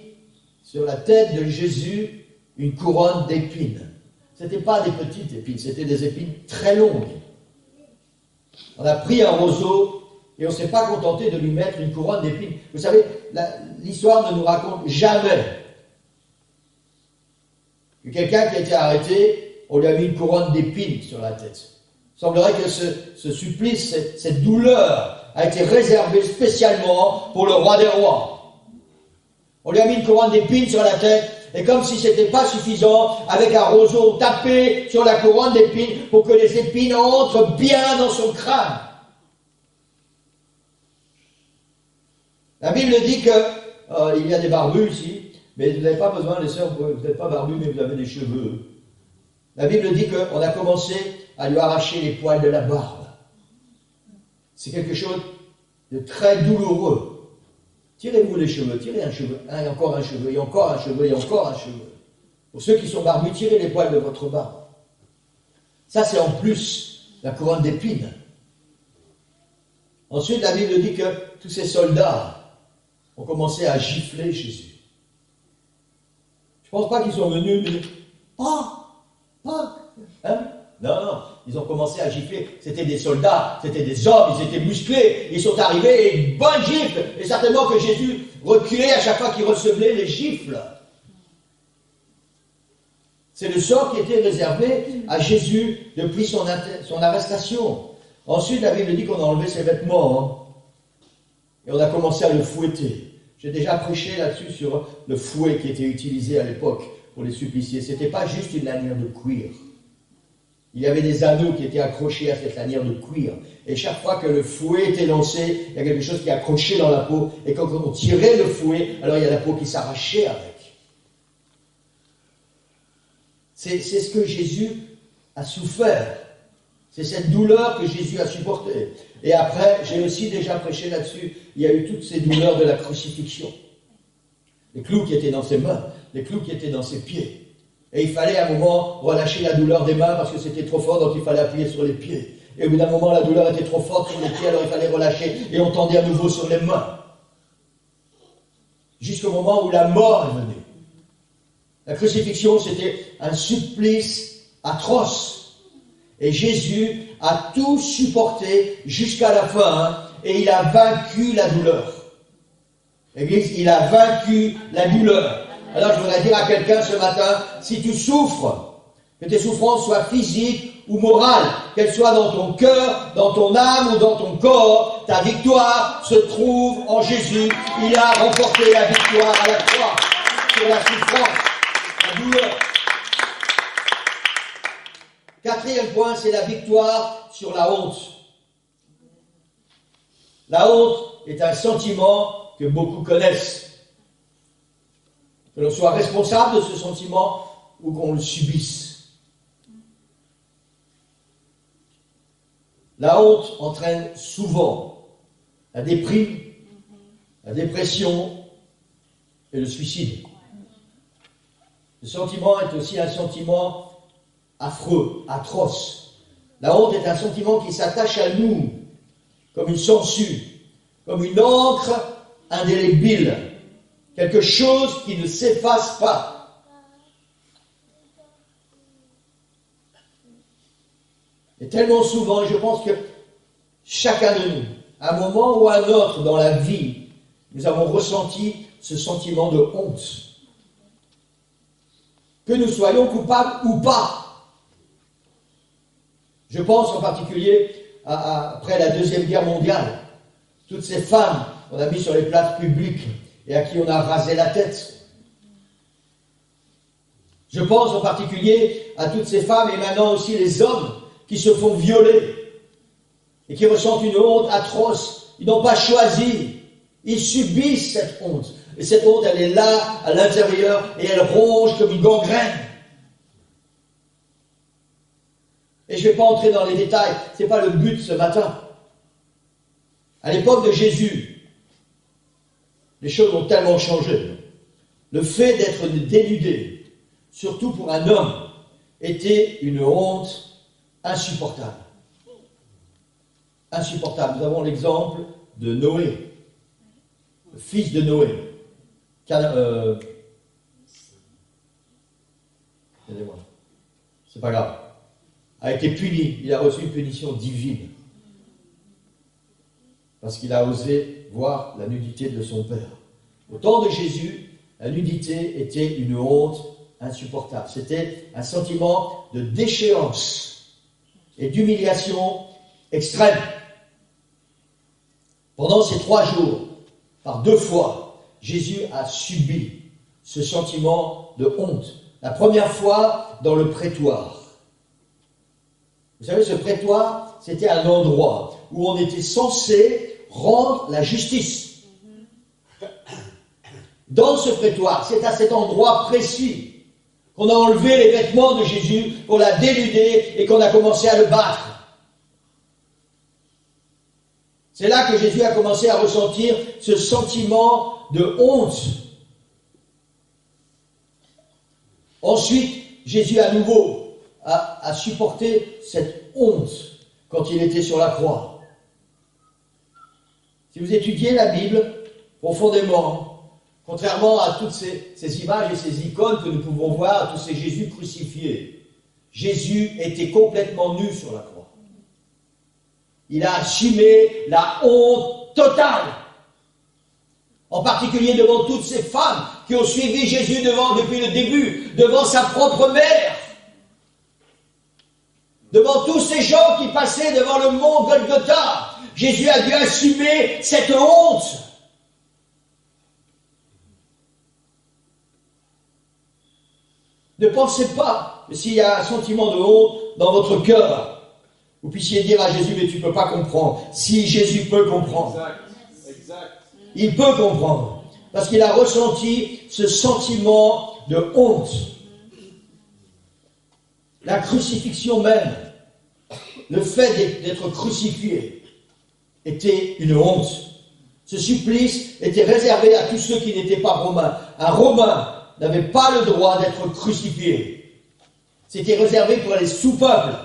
sur la tête de Jésus une couronne d'épines. Ce n'étaient pas des petites épines, c'était des épines très longues. On a pris un roseau et on ne s'est pas contenté de lui mettre une couronne d'épines. Vous savez, l'histoire ne nous raconte jamais que quelqu'un qui a été arrêté, on lui a mis une couronne d'épines sur la tête. Il semblerait que ce supplice, cette douleur, a été réservée spécialement pour le roi des rois. On lui a mis une couronne d'épines sur la tête, et comme si ce n'était pas suffisant, avec un roseau, on tapait sur la couronne d'épines pour que les épines entrent bien dans son crâne. La Bible dit que il y a des barbus ici, mais vous n'avez pas besoin, les sœurs, vous n'êtes pas barbus, mais vous avez des cheveux. La Bible dit qu'on a commencé à lui arracher les poils de la barbe. C'est quelque chose de très douloureux. Tirez-vous les cheveux, tirez un cheveu, et encore un cheveu, et encore un cheveu, et encore un cheveu. Pour ceux qui sont barbus, tirez les poils de votre barbe. Ça, c'est en plus la couronne d'épines. Ensuite, la Bible dit que tous ces soldats ont commencé à gifler Jésus. Je ne pense pas qu'ils sont venus dire « hein? Non, ils ont commencé à gifler. C'était des soldats, c'était des hommes, ils étaient musclés. Ils sont arrivés et une bonne gifle. Et certainement que Jésus reculait à chaque fois qu'il recevait les gifles. C'est le sort qui était réservé à Jésus depuis son arrestation. Ensuite, la Bible dit qu'on a enlevé ses vêtements. Et on a commencé à le fouetter. J'ai déjà prêché là-dessus sur le fouet qui était utilisé à l'époque pour les suppliciés. Ce n'était pas juste une lanière de cuir. Il y avait des anneaux qui étaient accrochés à cette lanière de cuir. Et chaque fois que le fouet était lancé, il y a quelque chose qui accrochait dans la peau. Et quand on tirait le fouet, alors il y a la peau qui s'arrachait avec. C'est ce que Jésus a souffert. C'est cette douleur que Jésus a supportée. Et après, j'ai aussi déjà prêché là-dessus, il y a eu toutes ces douleurs de la crucifixion. Les clous qui étaient dans ses mains, les clous qui étaient dans ses pieds. Et il fallait à un moment relâcher la douleur des mains parce que c'était trop fort, donc il fallait appuyer sur les pieds. Et au bout d'un moment, la douleur était trop forte sur les pieds, alors il fallait relâcher et on tendait à nouveau sur les mains. Jusqu'au moment où la mort est venue. La crucifixion, c'était un supplice atroce. Et Jésus a tout supporté jusqu'à la fin, et il a vaincu la douleur. L'Église, il a vaincu la douleur. Alors je voudrais dire à quelqu'un ce matin, si tu souffres, Que tes souffrances soient physiques ou morales, qu'elles soient dans ton cœur, dans ton âme ou dans ton corps, ta victoire se trouve en Jésus. Il a remporté la victoire à la croix sur la souffrance, la douleur. Quatrième point, c'est la victoire sur la honte. La honte est un sentiment que beaucoup connaissent. Que l'on soit responsable de ce sentiment ou qu'on le subisse. La honte entraîne souvent la déprime, la dépression et le suicide. Ce sentiment est aussi un sentiment affreux, atroce. La honte est un sentiment qui s'attache à nous comme une sangsue, comme une encre indélébile, quelque chose qui ne s'efface pas. Et tellement souvent, je pense que chacun de nous, à un moment ou à un autre dans la vie, nous avons ressenti ce sentiment de honte. Que nous soyons coupables ou pas. Je pense en particulier après la Deuxième Guerre mondiale. Toutes ces femmes qu'on a mis sur les places publiques et à qui on a rasé la tête. Je pense en particulier à toutes ces femmes et maintenant aussi les hommes qui se font violer et qui ressentent une honte atroce. Ils n'ont pas choisi. Ils subissent cette honte. Et cette honte, elle est là, à l'intérieur, et elle ronge comme une gangrène. Et je ne vais pas entrer dans les détails, ce n'est pas le but ce matin. À l'époque de Jésus, les choses ont tellement changé. Le fait d'être dénudé, surtout pour un homme, était une honte insupportable. Insupportable. Nous avons l'exemple de Noé, le fils de Noé. Excusez-moi, c'est pas grave. A été puni, il a reçu une punition divine. Parce qu'il a osé voir la nudité de son père. Au temps de Jésus, la nudité était une honte insupportable. C'était un sentiment de déchéance et d'humiliation extrême. Pendant ces 3 jours, par 2 fois, Jésus a subi ce sentiment de honte. La première fois, dans le prétoire. Vous savez, ce prétoire, c'était un endroit où on était censé rendre la justice. Dans ce prétoire, c'est à cet endroit précis qu'on a enlevé les vêtements de Jésus, qu'on l'a dénudé et qu'on a commencé à le battre. C'est là que Jésus a commencé à ressentir ce sentiment de honte. Ensuite, Jésus à nouveau a supporté cette honte quand il était sur la croix. Si vous étudiez la Bible profondément, contrairement à toutes ces images et ces icônes que nous pouvons voir, à tous ces Jésus crucifiés, Jésus était complètement nu sur la croix. Il a assumé la honte totale. En particulier devant toutes ces femmes qui ont suivi Jésus depuis le début, devant sa propre mère, devant tous ces gens qui passaient devant le mont Golgotha. Jésus a dû assumer cette honte. Ne pensez pas que s'il y a un sentiment de honte dans votre cœur, vous puissiez dire à Jésus, mais tu ne peux pas comprendre. Si Jésus peut comprendre. Exact. Il peut comprendre. Parce qu'il a ressenti ce sentiment de honte. La crucifixion même, le fait d'être crucifié, était une honte. Ce supplice était réservé à tous ceux qui n'étaient pas romains. Un Romain n'avait pas le droit d'être crucifié. C'était réservé pour les sous-peuples.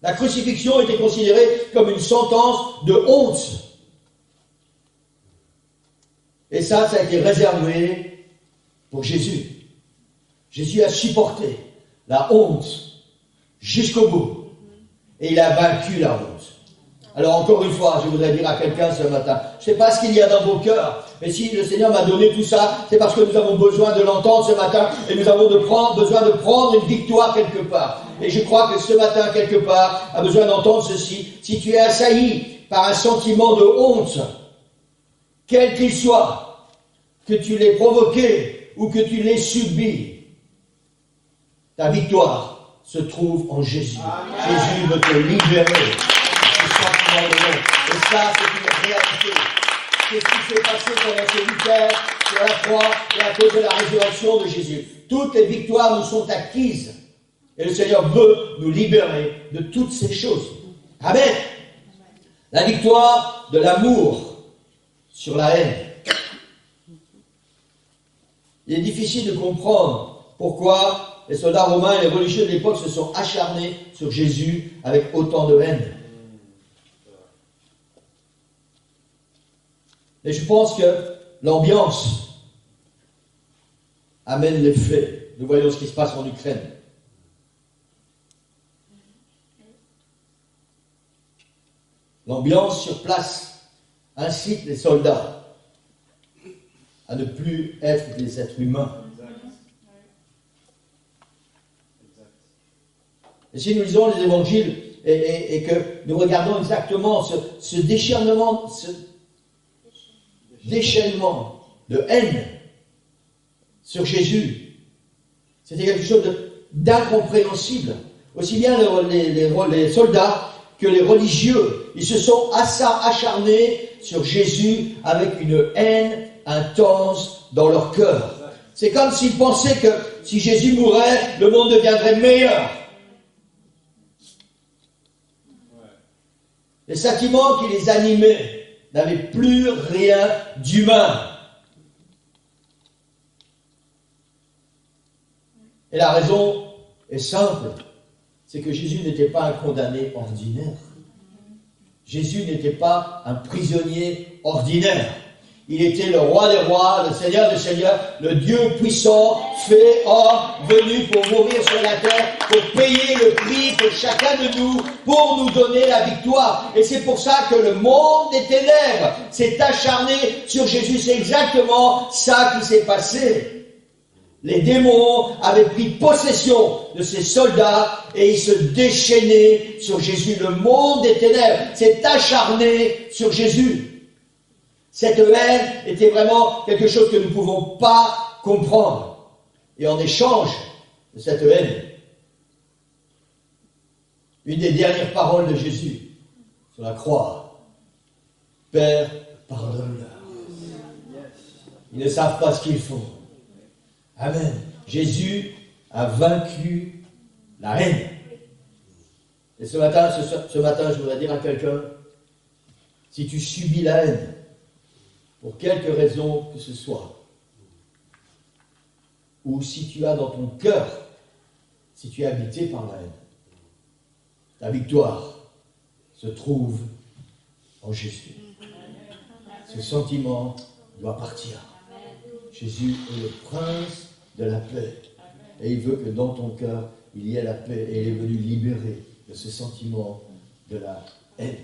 La crucifixion était considérée comme une sentence de honte. Et ça a été réservé pour Jésus. Jésus a supporté la honte jusqu'au bout. Et il a vaincu la honte. Alors encore une fois, je voudrais dire à quelqu'un ce matin, je ne sais pas ce qu'il y a dans vos cœurs, mais si le Seigneur m'a donné tout ça, c'est parce que nous avons besoin de l'entendre ce matin et nous avons besoin de prendre une victoire quelque part. Et je crois que ce matin, quelque part, a besoin d'entendre ceci. Si tu es assailli par un sentiment de honte, quel qu'il soit, que tu l'aies provoqué ou que tu l'aies subi, ta victoire se trouve en Jésus. Amen. Jésus veut te libérer. Et ça, c'est une réalité. C'est ce qui s'est passé pendant ce week-end sur la croix et à cause de la résurrection de Jésus. Toutes les victoires nous sont acquises. Et le Seigneur veut nous libérer de toutes ces choses. Amen. La victoire de l'amour sur la haine. Il est difficile de comprendre pourquoi les soldats romains et les religieux de l'époque se sont acharnés sur Jésus avec autant de haine. Et je pense que l'ambiance amène les faits. Nous voyons ce qui se passe en Ukraine. L'ambiance sur place incite les soldats à ne plus être des êtres humains. Et si nous lisons les évangiles et que nous regardons exactement ce déchaînement, déchaînement de haine sur Jésus, c'était quelque chose d'incompréhensible. Aussi bien les soldats que les religieux, ils se sont acharnés sur Jésus avec une haine intense dans leur cœur. C'est comme s'ils pensaient que si Jésus mourait, le monde deviendrait meilleur. Les sentiments qui les animaient n'avaient plus rien d'humain. Et la raison est simple, c'est que Jésus n'était pas un condamné ordinaire. Jésus n'était pas un prisonnier ordinaire. Il était le roi des rois, le Seigneur des seigneurs, le Dieu puissant, fait homme, venu pour mourir sur la terre, pour payer le prix pour chacun de nous, pour nous donner la victoire. Et c'est pour ça que le monde des ténèbres s'est acharné sur Jésus. C'est exactement ça qui s'est passé. Les démons avaient pris possession de ces soldats et ils se déchaînaient sur Jésus. Le monde des ténèbres s'est acharné sur Jésus. Cette haine était vraiment quelque chose que nous ne pouvons pas comprendre. Et en échange de cette haine, une des dernières paroles de Jésus sur la croix, « Père, pardonne-leur. Ils ne savent pas ce qu'ils font. » Amen. Jésus a vaincu la haine. Et ce matin, je voudrais dire à quelqu'un, si tu subis la haine, pour quelque raison que ce soit, ou si tu as dans ton cœur, si tu es habité par la haine, ta victoire se trouve en Jésus. Ce sentiment doit partir. Jésus est le prince de la paix. Et il veut que dans ton cœur, il y ait la paix. Et il est venu libérer de ce sentiment de la haine.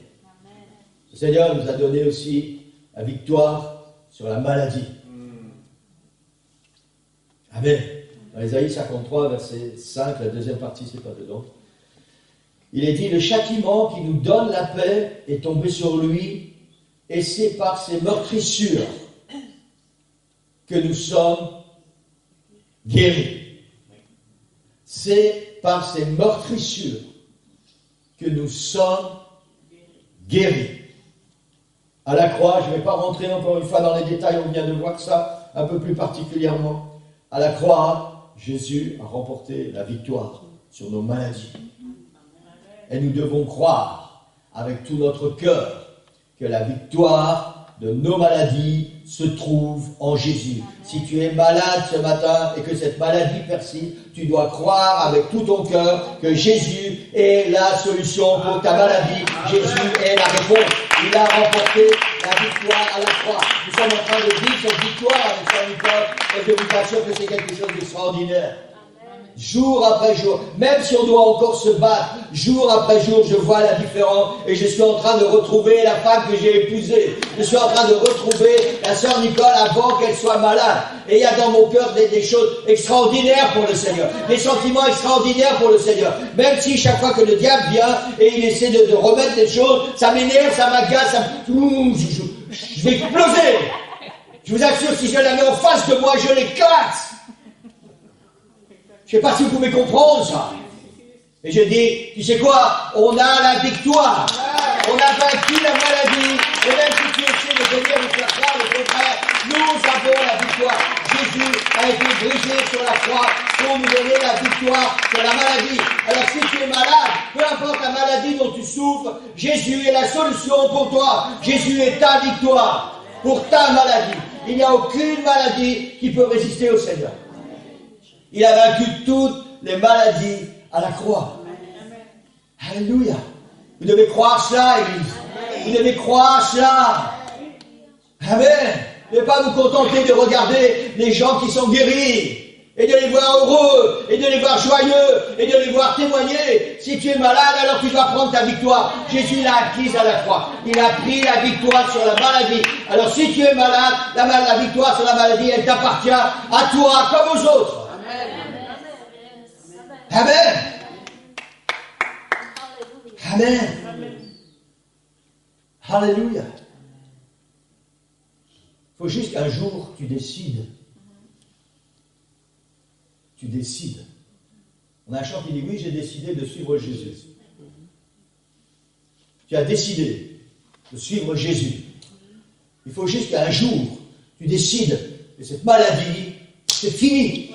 Le Seigneur nous a donné aussi la victoire sur la maladie. Amen. Dans Ésaïe 53, verset 5, la deuxième partie, c'est pas dedans. Il est dit, le châtiment qui nous donne la paix est tombé sur lui, et c'est par ses meurtrissures que nous sommes guéris. C'est par ces meurtrissures que nous sommes guéris. À la croix, je ne vais pas rentrer encore une fois dans les détails, on vient de voir ça un peu plus particulièrement. À la croix, Jésus a remporté la victoire sur nos maladies. Et nous devons croire avec tout notre cœur que la victoire de nos maladies se trouve en Jésus. Si tu es malade ce matin et que cette maladie persiste, tu dois croire avec tout ton cœur que Jésus est la solution pour ta maladie. Jésus est la réponse. Il a remporté la victoire à la croix. Nous sommes en train de vivre cette victoire avec Saint Nicole et je vous assure que c'est quelque chose d'extraordinaire. jour après jour, même si on doit encore se battre, jour après jour, je vois la différence et je suis en train de retrouver la femme que j'ai épousée. Je suis en train de retrouver la sœur Nicole avant qu'elle soit malade. Et il y a dans mon cœur des choses extraordinaires pour le Seigneur, des sentiments extraordinaires pour le Seigneur. Même si chaque fois que le diable vient et il essaie de remettre des choses, ça m'énerve, ça m'agace, je vais exploser. Je vous assure, si je la mets en face de moi, je l'éclate. Je ne sais pas si vous pouvez comprendre ça. Et je dis, tu sais quoi? On a la victoire. On a vaincu la maladie. Et même si tu essaies de venir nous faire croire le contraire, nous avons la victoire. Jésus a été brisé sur la croix pour nous donner la victoire sur la maladie. Alors si tu es malade, peu importe la maladie dont tu souffres, Jésus est la solution pour toi. Jésus est ta victoire pour ta maladie. Il n'y a aucune maladie qui peut résister au Seigneur. Il a vaincu toutes les maladies à la croix. Alléluia. Vous devez croire cela, Église. Vous devez croire cela. Amen. Ne devez pas vous contenter de regarder les gens qui sont guéris et de les voir heureux et de les voir joyeux et de les voir témoigner. Si tu es malade, alors tu dois prendre ta victoire. Jésus l'a acquise à la croix. Il a pris la victoire sur la maladie. Alors si tu es malade, la victoire sur la maladie, elle t'appartient à toi comme aux autres. Amen. Amen. Alléluia. Il faut juste qu'un jour tu décides. Tu décides. On a un chant qui dit, oui, j'ai décidé de suivre Jésus. Tu as décidé de suivre Jésus. Il faut juste qu'un jour tu décides que cette maladie, c'est fini.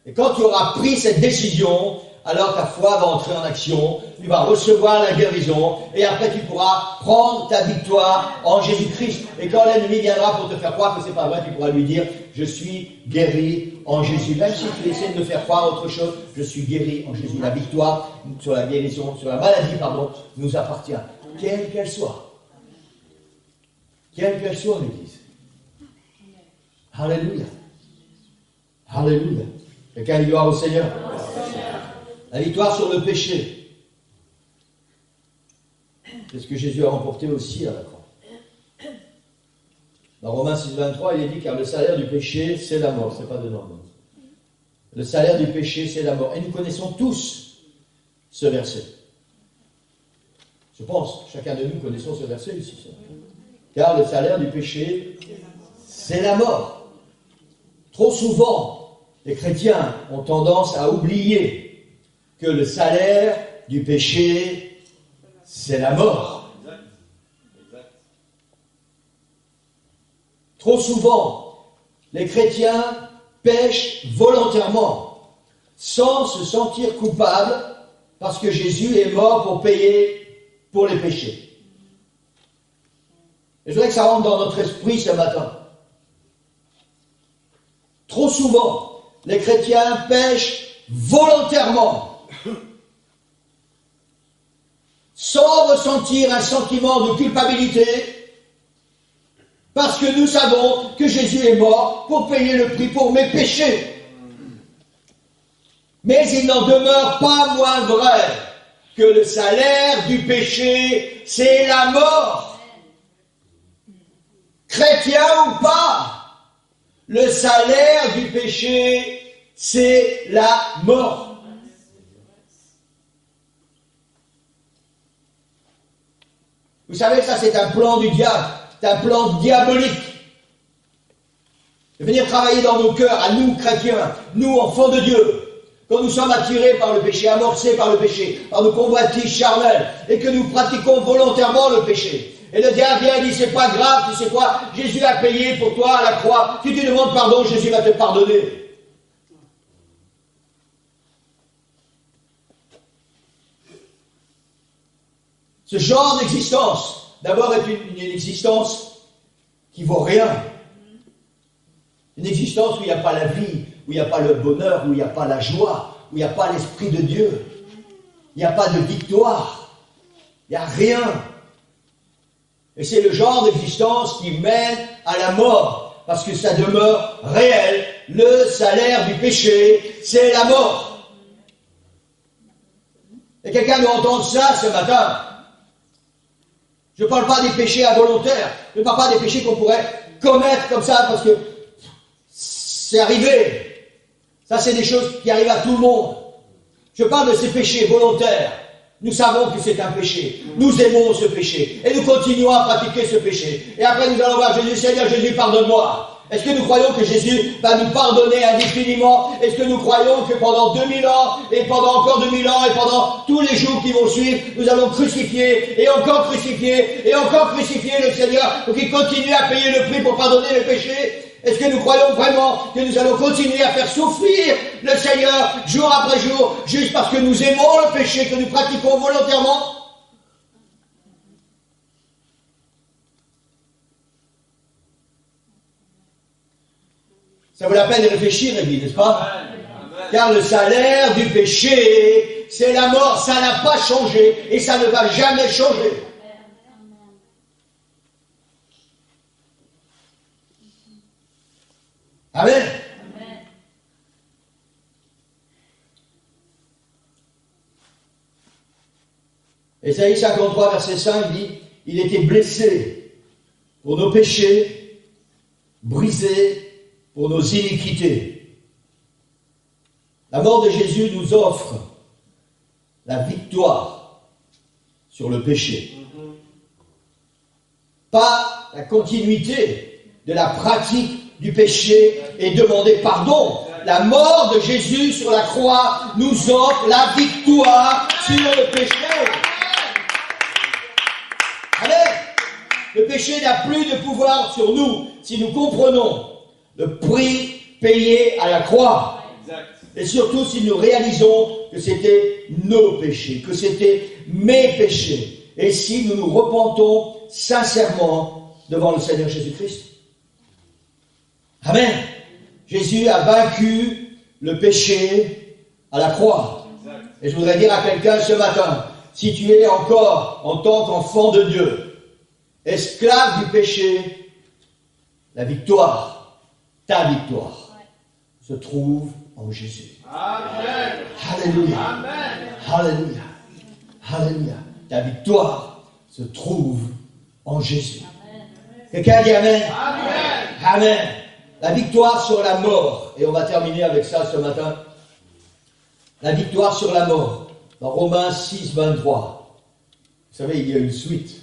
Et quand tu auras pris cette décision, alors ta foi va entrer en action, tu vas recevoir la guérison, et après tu pourras prendre ta victoire en Jésus-Christ. Et quand l'ennemi viendra pour te faire croire que c'est pas vrai, tu pourras lui dire, je suis guéri en Jésus. Même si tu essaies de me faire croire autre chose, je suis guéri en Jésus. La victoire sur la guérison, sur la maladie, nous appartient, quelle qu'elle soit. Quelle qu'elle soit, l'Église. Alléluia. Alléluia. Quelqu'un dit gloire au Seigneur. La victoire sur le péché. C'est ce que Jésus a remporté aussi à la croix. Dans Romains 6, 23, il est dit, car le salaire du péché, c'est la mort. C'est pas de norme. Le salaire du péché, c'est la mort. Et nous connaissons tous ce verset. Je pense, chacun de nous connaissons ce verset ici. Car le salaire du péché, c'est la mort. Trop souvent, les chrétiens ont tendance à oublier que le salaire du péché, c'est la mort. Trop souvent, les chrétiens pêchent volontairement, sans se sentir coupables, parce que Jésus est mort pour payer pour les péchés. Et je voudrais que ça rentre dans notre esprit ce matin. Trop souvent, les chrétiens pêchent volontairement, sans ressentir un sentiment de culpabilité, parce que nous savons que Jésus est mort pour payer le prix pour mes péchés. Mais il n'en demeure pas moins vrai que le salaire du péché, c'est la mort. Chrétien ou pas, le salaire du péché, c'est la mort. Vous savez, ça c'est un plan du diable, c'est un plan diabolique. De venir travailler dans nos cœurs, à nous chrétiens, nous enfants de Dieu, quand nous sommes attirés par le péché, amorcés par le péché, par nos convoitises charnelles, et que nous pratiquons volontairement le péché. Et le diable vient et dit, c'est pas grave, tu sais quoi, Jésus a payé pour toi à la croix, si tu demandes pardon, Jésus va te pardonner. Ce genre d'existence, d'abord, est une existence qui vaut rien. Une existence où il n'y a pas la vie, où il n'y a pas le bonheur, où il n'y a pas la joie, où il n'y a pas l'Esprit de Dieu. Il n'y a pas de victoire. Il n'y a rien. Et c'est le genre d'existence qui mène à la mort, parce que ça demeure réel le salaire du péché, c'est la mort. Et quelqu'un doit entendre ça ce matin. Je ne parle pas des péchés involontaires. Je ne parle pas des péchés qu'on pourrait commettre comme ça parce que c'est arrivé. Ça, c'est des choses qui arrivent à tout le monde. Je parle de ces péchés volontaires. Nous savons que c'est un péché. Nous aimons ce péché. Et nous continuons à pratiquer ce péché. Et après, nous allons voir Jésus, Seigneur Jésus, pardonne-moi. Est-ce que nous croyons que Jésus va nous pardonner indéfiniment? Est-ce que nous croyons que pendant 2000 ans, et pendant encore 2000 ans, et pendant tous les jours qui vont suivre, nous allons crucifier, et encore crucifier, et encore crucifier le Seigneur pour qu'il continue à payer le prix pour pardonner les péchés? Est-ce que nous croyons vraiment que nous allons continuer à faire souffrir le Seigneur jour après jour, juste parce que nous aimons le péché que nous pratiquons volontairement? Ça vaut la peine de réfléchir, Église, n'est-ce pas? Car le salaire du péché, c'est la mort. Ça n'a pas changé et ça ne va jamais changer. Amen. Ésaïe 53, verset 5 dit, il était blessé pour nos péchés, brisé pour nos iniquités. La mort de Jésus nous offre la victoire sur le péché. Pas la continuité de la pratique du péché et demander pardon. La mort de Jésus sur la croix nous offre la victoire sur le péché. Amen. Le péché n'a plus de pouvoir sur nous si nous comprenons le prix payé à la croix. Et surtout si nous réalisons que c'était nos péchés, que c'était mes péchés. Et si nous nous repentons sincèrement devant le Seigneur Jésus-Christ. Amen. Jésus a vaincu le péché à la croix. Et je voudrais dire à quelqu'un ce matin, si tu es encore en tant qu'enfant de Dieu, esclave du péché, la victoire, ta victoire, se trouve en Jésus. Amen. Alléluia. Amen. Alléluia. Alléluia. Ta victoire se trouve en Jésus. Quelqu'un dit Amen. Amen. Amen. La victoire sur la mort. Et on va terminer avec ça ce matin. La victoire sur la mort. Dans Romains 6, 23. Vous savez, il y a une suite.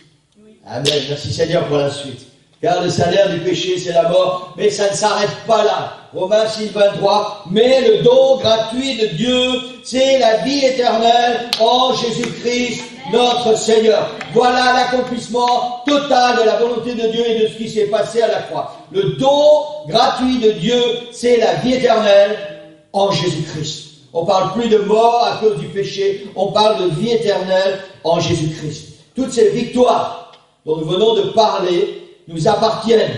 Amen. Merci Seigneur pour la suite. Car le salaire du péché, c'est la mort. Mais ça ne s'arrête pas là. Romains 6, 23. Mais le don gratuit de Dieu, c'est la vie éternelle en Jésus-Christ, notre Seigneur. Voilà l'accomplissement total de la volonté de Dieu et de ce qui s'est passé à la croix. Le don gratuit de Dieu, c'est la vie éternelle en Jésus-Christ. On parle plus de mort à cause du péché, on parle de vie éternelle en Jésus-Christ. Toutes ces victoires dont nous venons de parler nous appartiennent.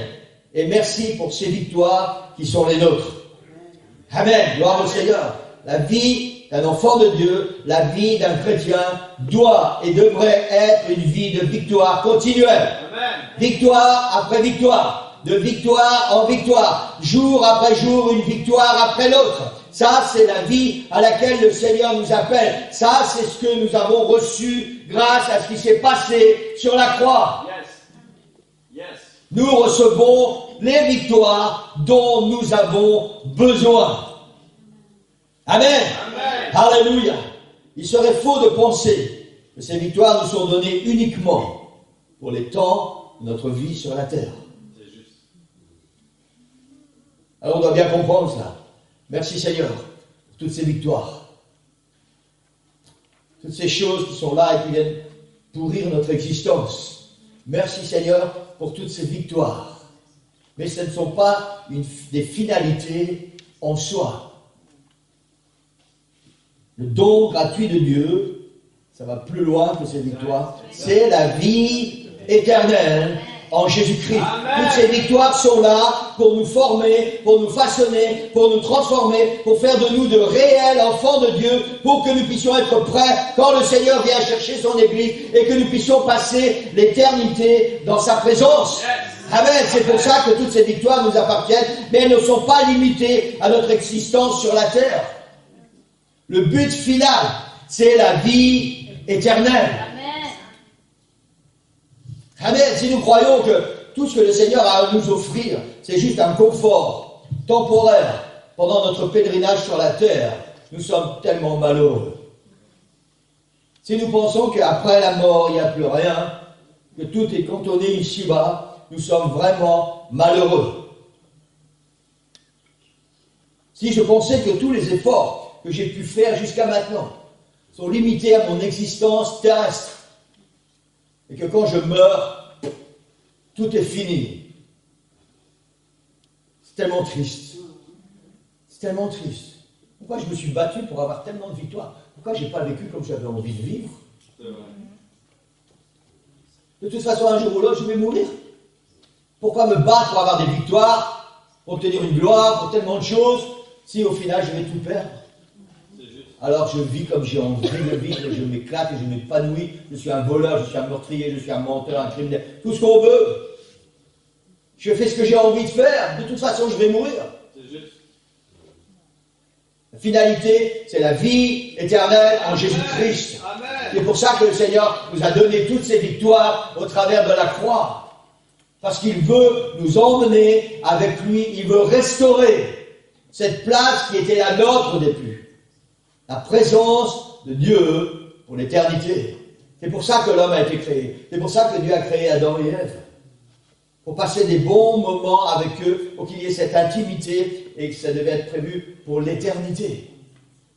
Et merci pour ces victoires qui sont les nôtres. Amen. Gloire au Seigneur. La vie d'un enfant de Dieu, la vie d'un chrétien doit et devrait être une vie de victoire continuelle. Amen. Victoire après victoire, de victoire en victoire, jour après jour, une victoire après l'autre. Ça, c'est la vie à laquelle le Seigneur nous appelle. Ça, c'est ce que nous avons reçu grâce à ce qui s'est passé sur la croix. Yes. Yes. Nous recevons les victoires dont nous avons besoin. Amen. Amen. Alléluia. Il serait faux de penser que ces victoires nous sont données uniquement pour les temps de notre vie sur la terre. C'est juste. Alors on doit bien comprendre cela. Merci Seigneur pour toutes ces victoires. Toutes ces choses qui sont là et qui viennent pourrir notre existence. Merci Seigneur pour toutes ces victoires. Mais ce ne sont pas des finalités en soi. Le don gratuit de Dieu, ça va plus loin que ces victoires. C'est la vie éternelle en Jésus-Christ. Amen. Toutes ces victoires sont là pour nous former, pour nous façonner, pour nous transformer, pour faire de nous de réels enfants de Dieu, pour que nous puissions être prêts quand le Seigneur vient chercher son Église et que nous puissions passer l'éternité dans sa présence. Yes. Amen. C'est pour ça que toutes ces victoires nous appartiennent, mais elles ne sont pas limitées à notre existence sur la terre. Le but final, c'est la vie éternelle. Amen. Si nous croyons que tout ce que le Seigneur a à nous offrir, c'est juste un confort temporaire pendant notre pèlerinage sur la terre, nous sommes tellement malheureux. Si nous pensons qu'après la mort, il n'y a plus rien, que tout est cantonné ici-bas, nous sommes vraiment malheureux. Si je pensais que tous les efforts que j'ai pu faire jusqu'à maintenant sont limités à mon existence terrestre, et que quand je meurs, tout est fini, c'est tellement triste. C'est tellement triste. Pourquoi je me suis battu pour avoir tellement de victoires? Pourquoi je n'ai pas vécu comme j'avais envie de vivre? De toute façon, un jour ou l'autre, je vais mourir. Pourquoi me battre pour avoir des victoires, pour obtenir une gloire, pour tellement de choses, si au final je vais tout perdre? Alors je vis comme j'ai envie de vivre, et je m'éclate et je m'épanouis. Je suis un voleur, je suis un meurtrier, je suis un menteur, un criminel, tout ce qu'on veut. Je fais ce que j'ai envie de faire. De toute façon, je vais mourir. La finalité, c'est la vie éternelle en Jésus-Christ. C'est pour ça que le Seigneur nous a donné toutes ces victoires au travers de la croix. Parce qu'il veut nous emmener avec lui, il veut restaurer cette place qui était la nôtre au début. La présence de Dieu pour l'éternité. C'est pour ça que l'homme a été créé. C'est pour ça que Dieu a créé Adam et Ève. Pour passer des bons moments avec eux, pour qu'il y ait cette intimité et que ça devait être prévu pour l'éternité.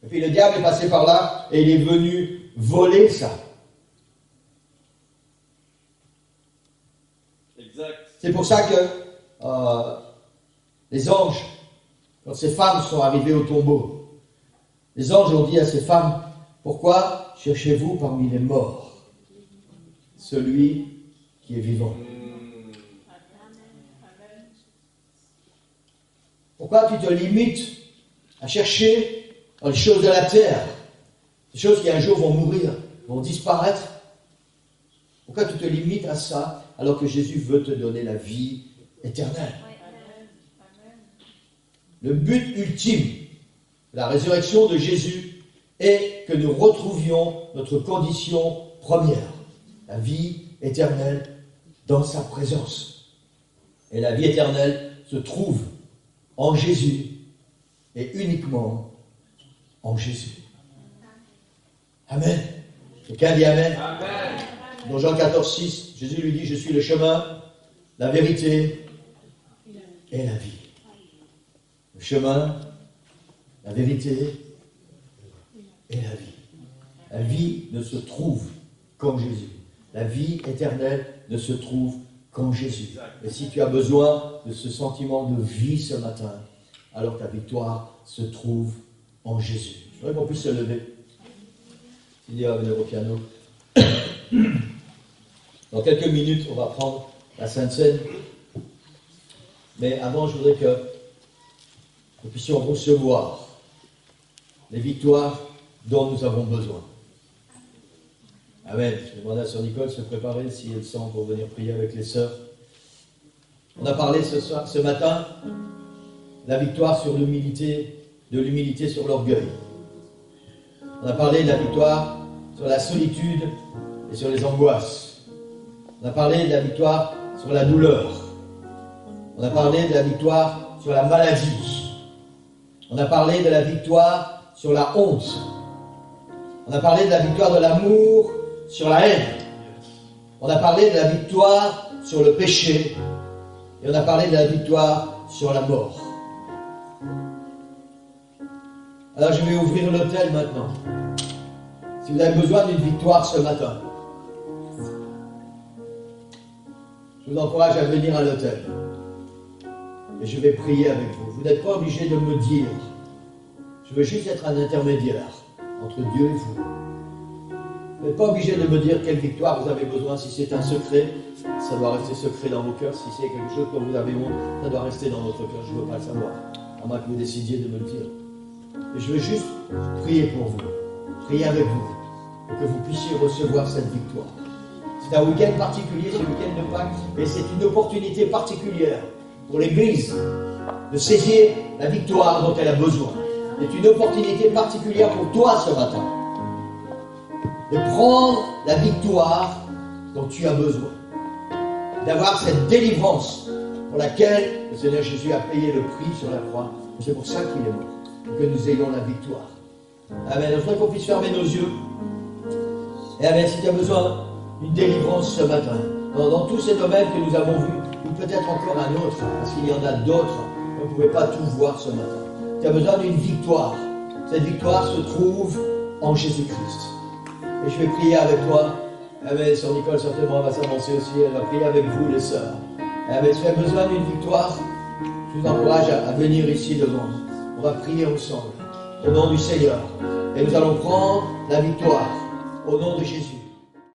Et puis le diable est passé par là et il est venu voler ça. Exact. C'est pour ça que les anges, quand ces femmes sont arrivées au tombeau, les anges ont dit à ces femmes, pourquoi cherchez-vous parmi les morts celui qui est vivant? Pourquoi tu te limites à chercher dans les choses de la terre, des choses qui un jour vont mourir, vont disparaître? Pourquoi tu te limites à ça alors que Jésus veut te donner la vie éternelle? Le but ultime de la résurrection de Jésus est que nous retrouvions notre condition première, la vie éternelle dans sa présence. Et la vie éternelle se trouve en Jésus et uniquement en Jésus. Amen. Quelqu'un dit Amen. Amen. Dans Jean 14, 6, Jésus lui dit, je suis le chemin, la vérité et la vie. Le chemin, la vérité et la vie. La vie ne se trouve qu'en Jésus. La vie éternelle ne se trouve qu'en Jésus. Et si tu as besoin de ce sentiment de vie ce matin, alors ta victoire se trouve en Jésus. Je voudrais qu'on puisse se lever. Sylvia va venir au piano. Dans quelques minutes, on va prendre la Sainte Seine. Mais avant, je voudrais que nous puissions recevoir les victoires dont nous avons besoin. Amen. Je vais demander à Sœur Nicole de se préparer si elle sent pour venir prier avec les sœurs. On a parlé ce matin de la victoire sur l'humilité, de l'humilité sur l'orgueil. On a parlé de la victoire sur la solitude et sur les angoisses. On a parlé de la victoire sur la douleur. On a parlé de la victoire sur la maladie. On a parlé de la victoire sur la honte. On a parlé de la victoire de l'amour sur la haine. On a parlé de la victoire sur le péché. Et on a parlé de la victoire sur la mort. Alors je vais ouvrir l'autel maintenant. Si vous avez besoin d'une victoire ce matin, je vous encourage à venir à l'autel. Et je vais prier avec vous. Vous n'êtes pas obligé de me dire. Je veux juste être un intermédiaire entre Dieu et vous. Vous n'êtes pas obligé de me dire quelle victoire vous avez besoin. Si c'est un secret, ça doit rester secret dans vos cœurs. Si c'est quelque chose dont vous avez honte, ça doit rester dans votre cœur. Je ne veux pas le savoir. À moins que vous décidiez de me le dire. Et je veux juste prier pour vous. Prier avec vous. Pour que vous puissiez recevoir cette victoire. C'est un week-end particulier, c'est le week-end de Pâques. Et c'est une opportunité particulière pour l'Église de saisir la victoire dont elle a besoin. C'est une opportunité particulière pour toi ce matin de prendre la victoire dont tu as besoin, d'avoir cette délivrance pour laquelle le Seigneur Jésus a payé le prix sur la croix. C'est pour ça qu'il est mort, pour que nous ayons la victoire. Amen. Je voudrais qu'on puisse fermer nos yeux. Et Amen, si tu as besoin d'une délivrance ce matin, dans tous ces domaines que nous avons vus, ou peut-être encore un autre, parce qu'il y en a d'autres, on ne pouvait pas tout voir ce matin. Tu as besoin d'une victoire. Cette victoire se trouve en Jésus-Christ. Et je vais prier avec toi. Amen. Sœur Nicole, certainement, va s'avancer aussi. Elle va prier avec vous, les sœurs. Amen. Si tu as besoin d'une victoire, je vous encourage à venir ici devant. On va prier ensemble, au nom du Seigneur. Et nous allons prendre la victoire, au nom de Jésus.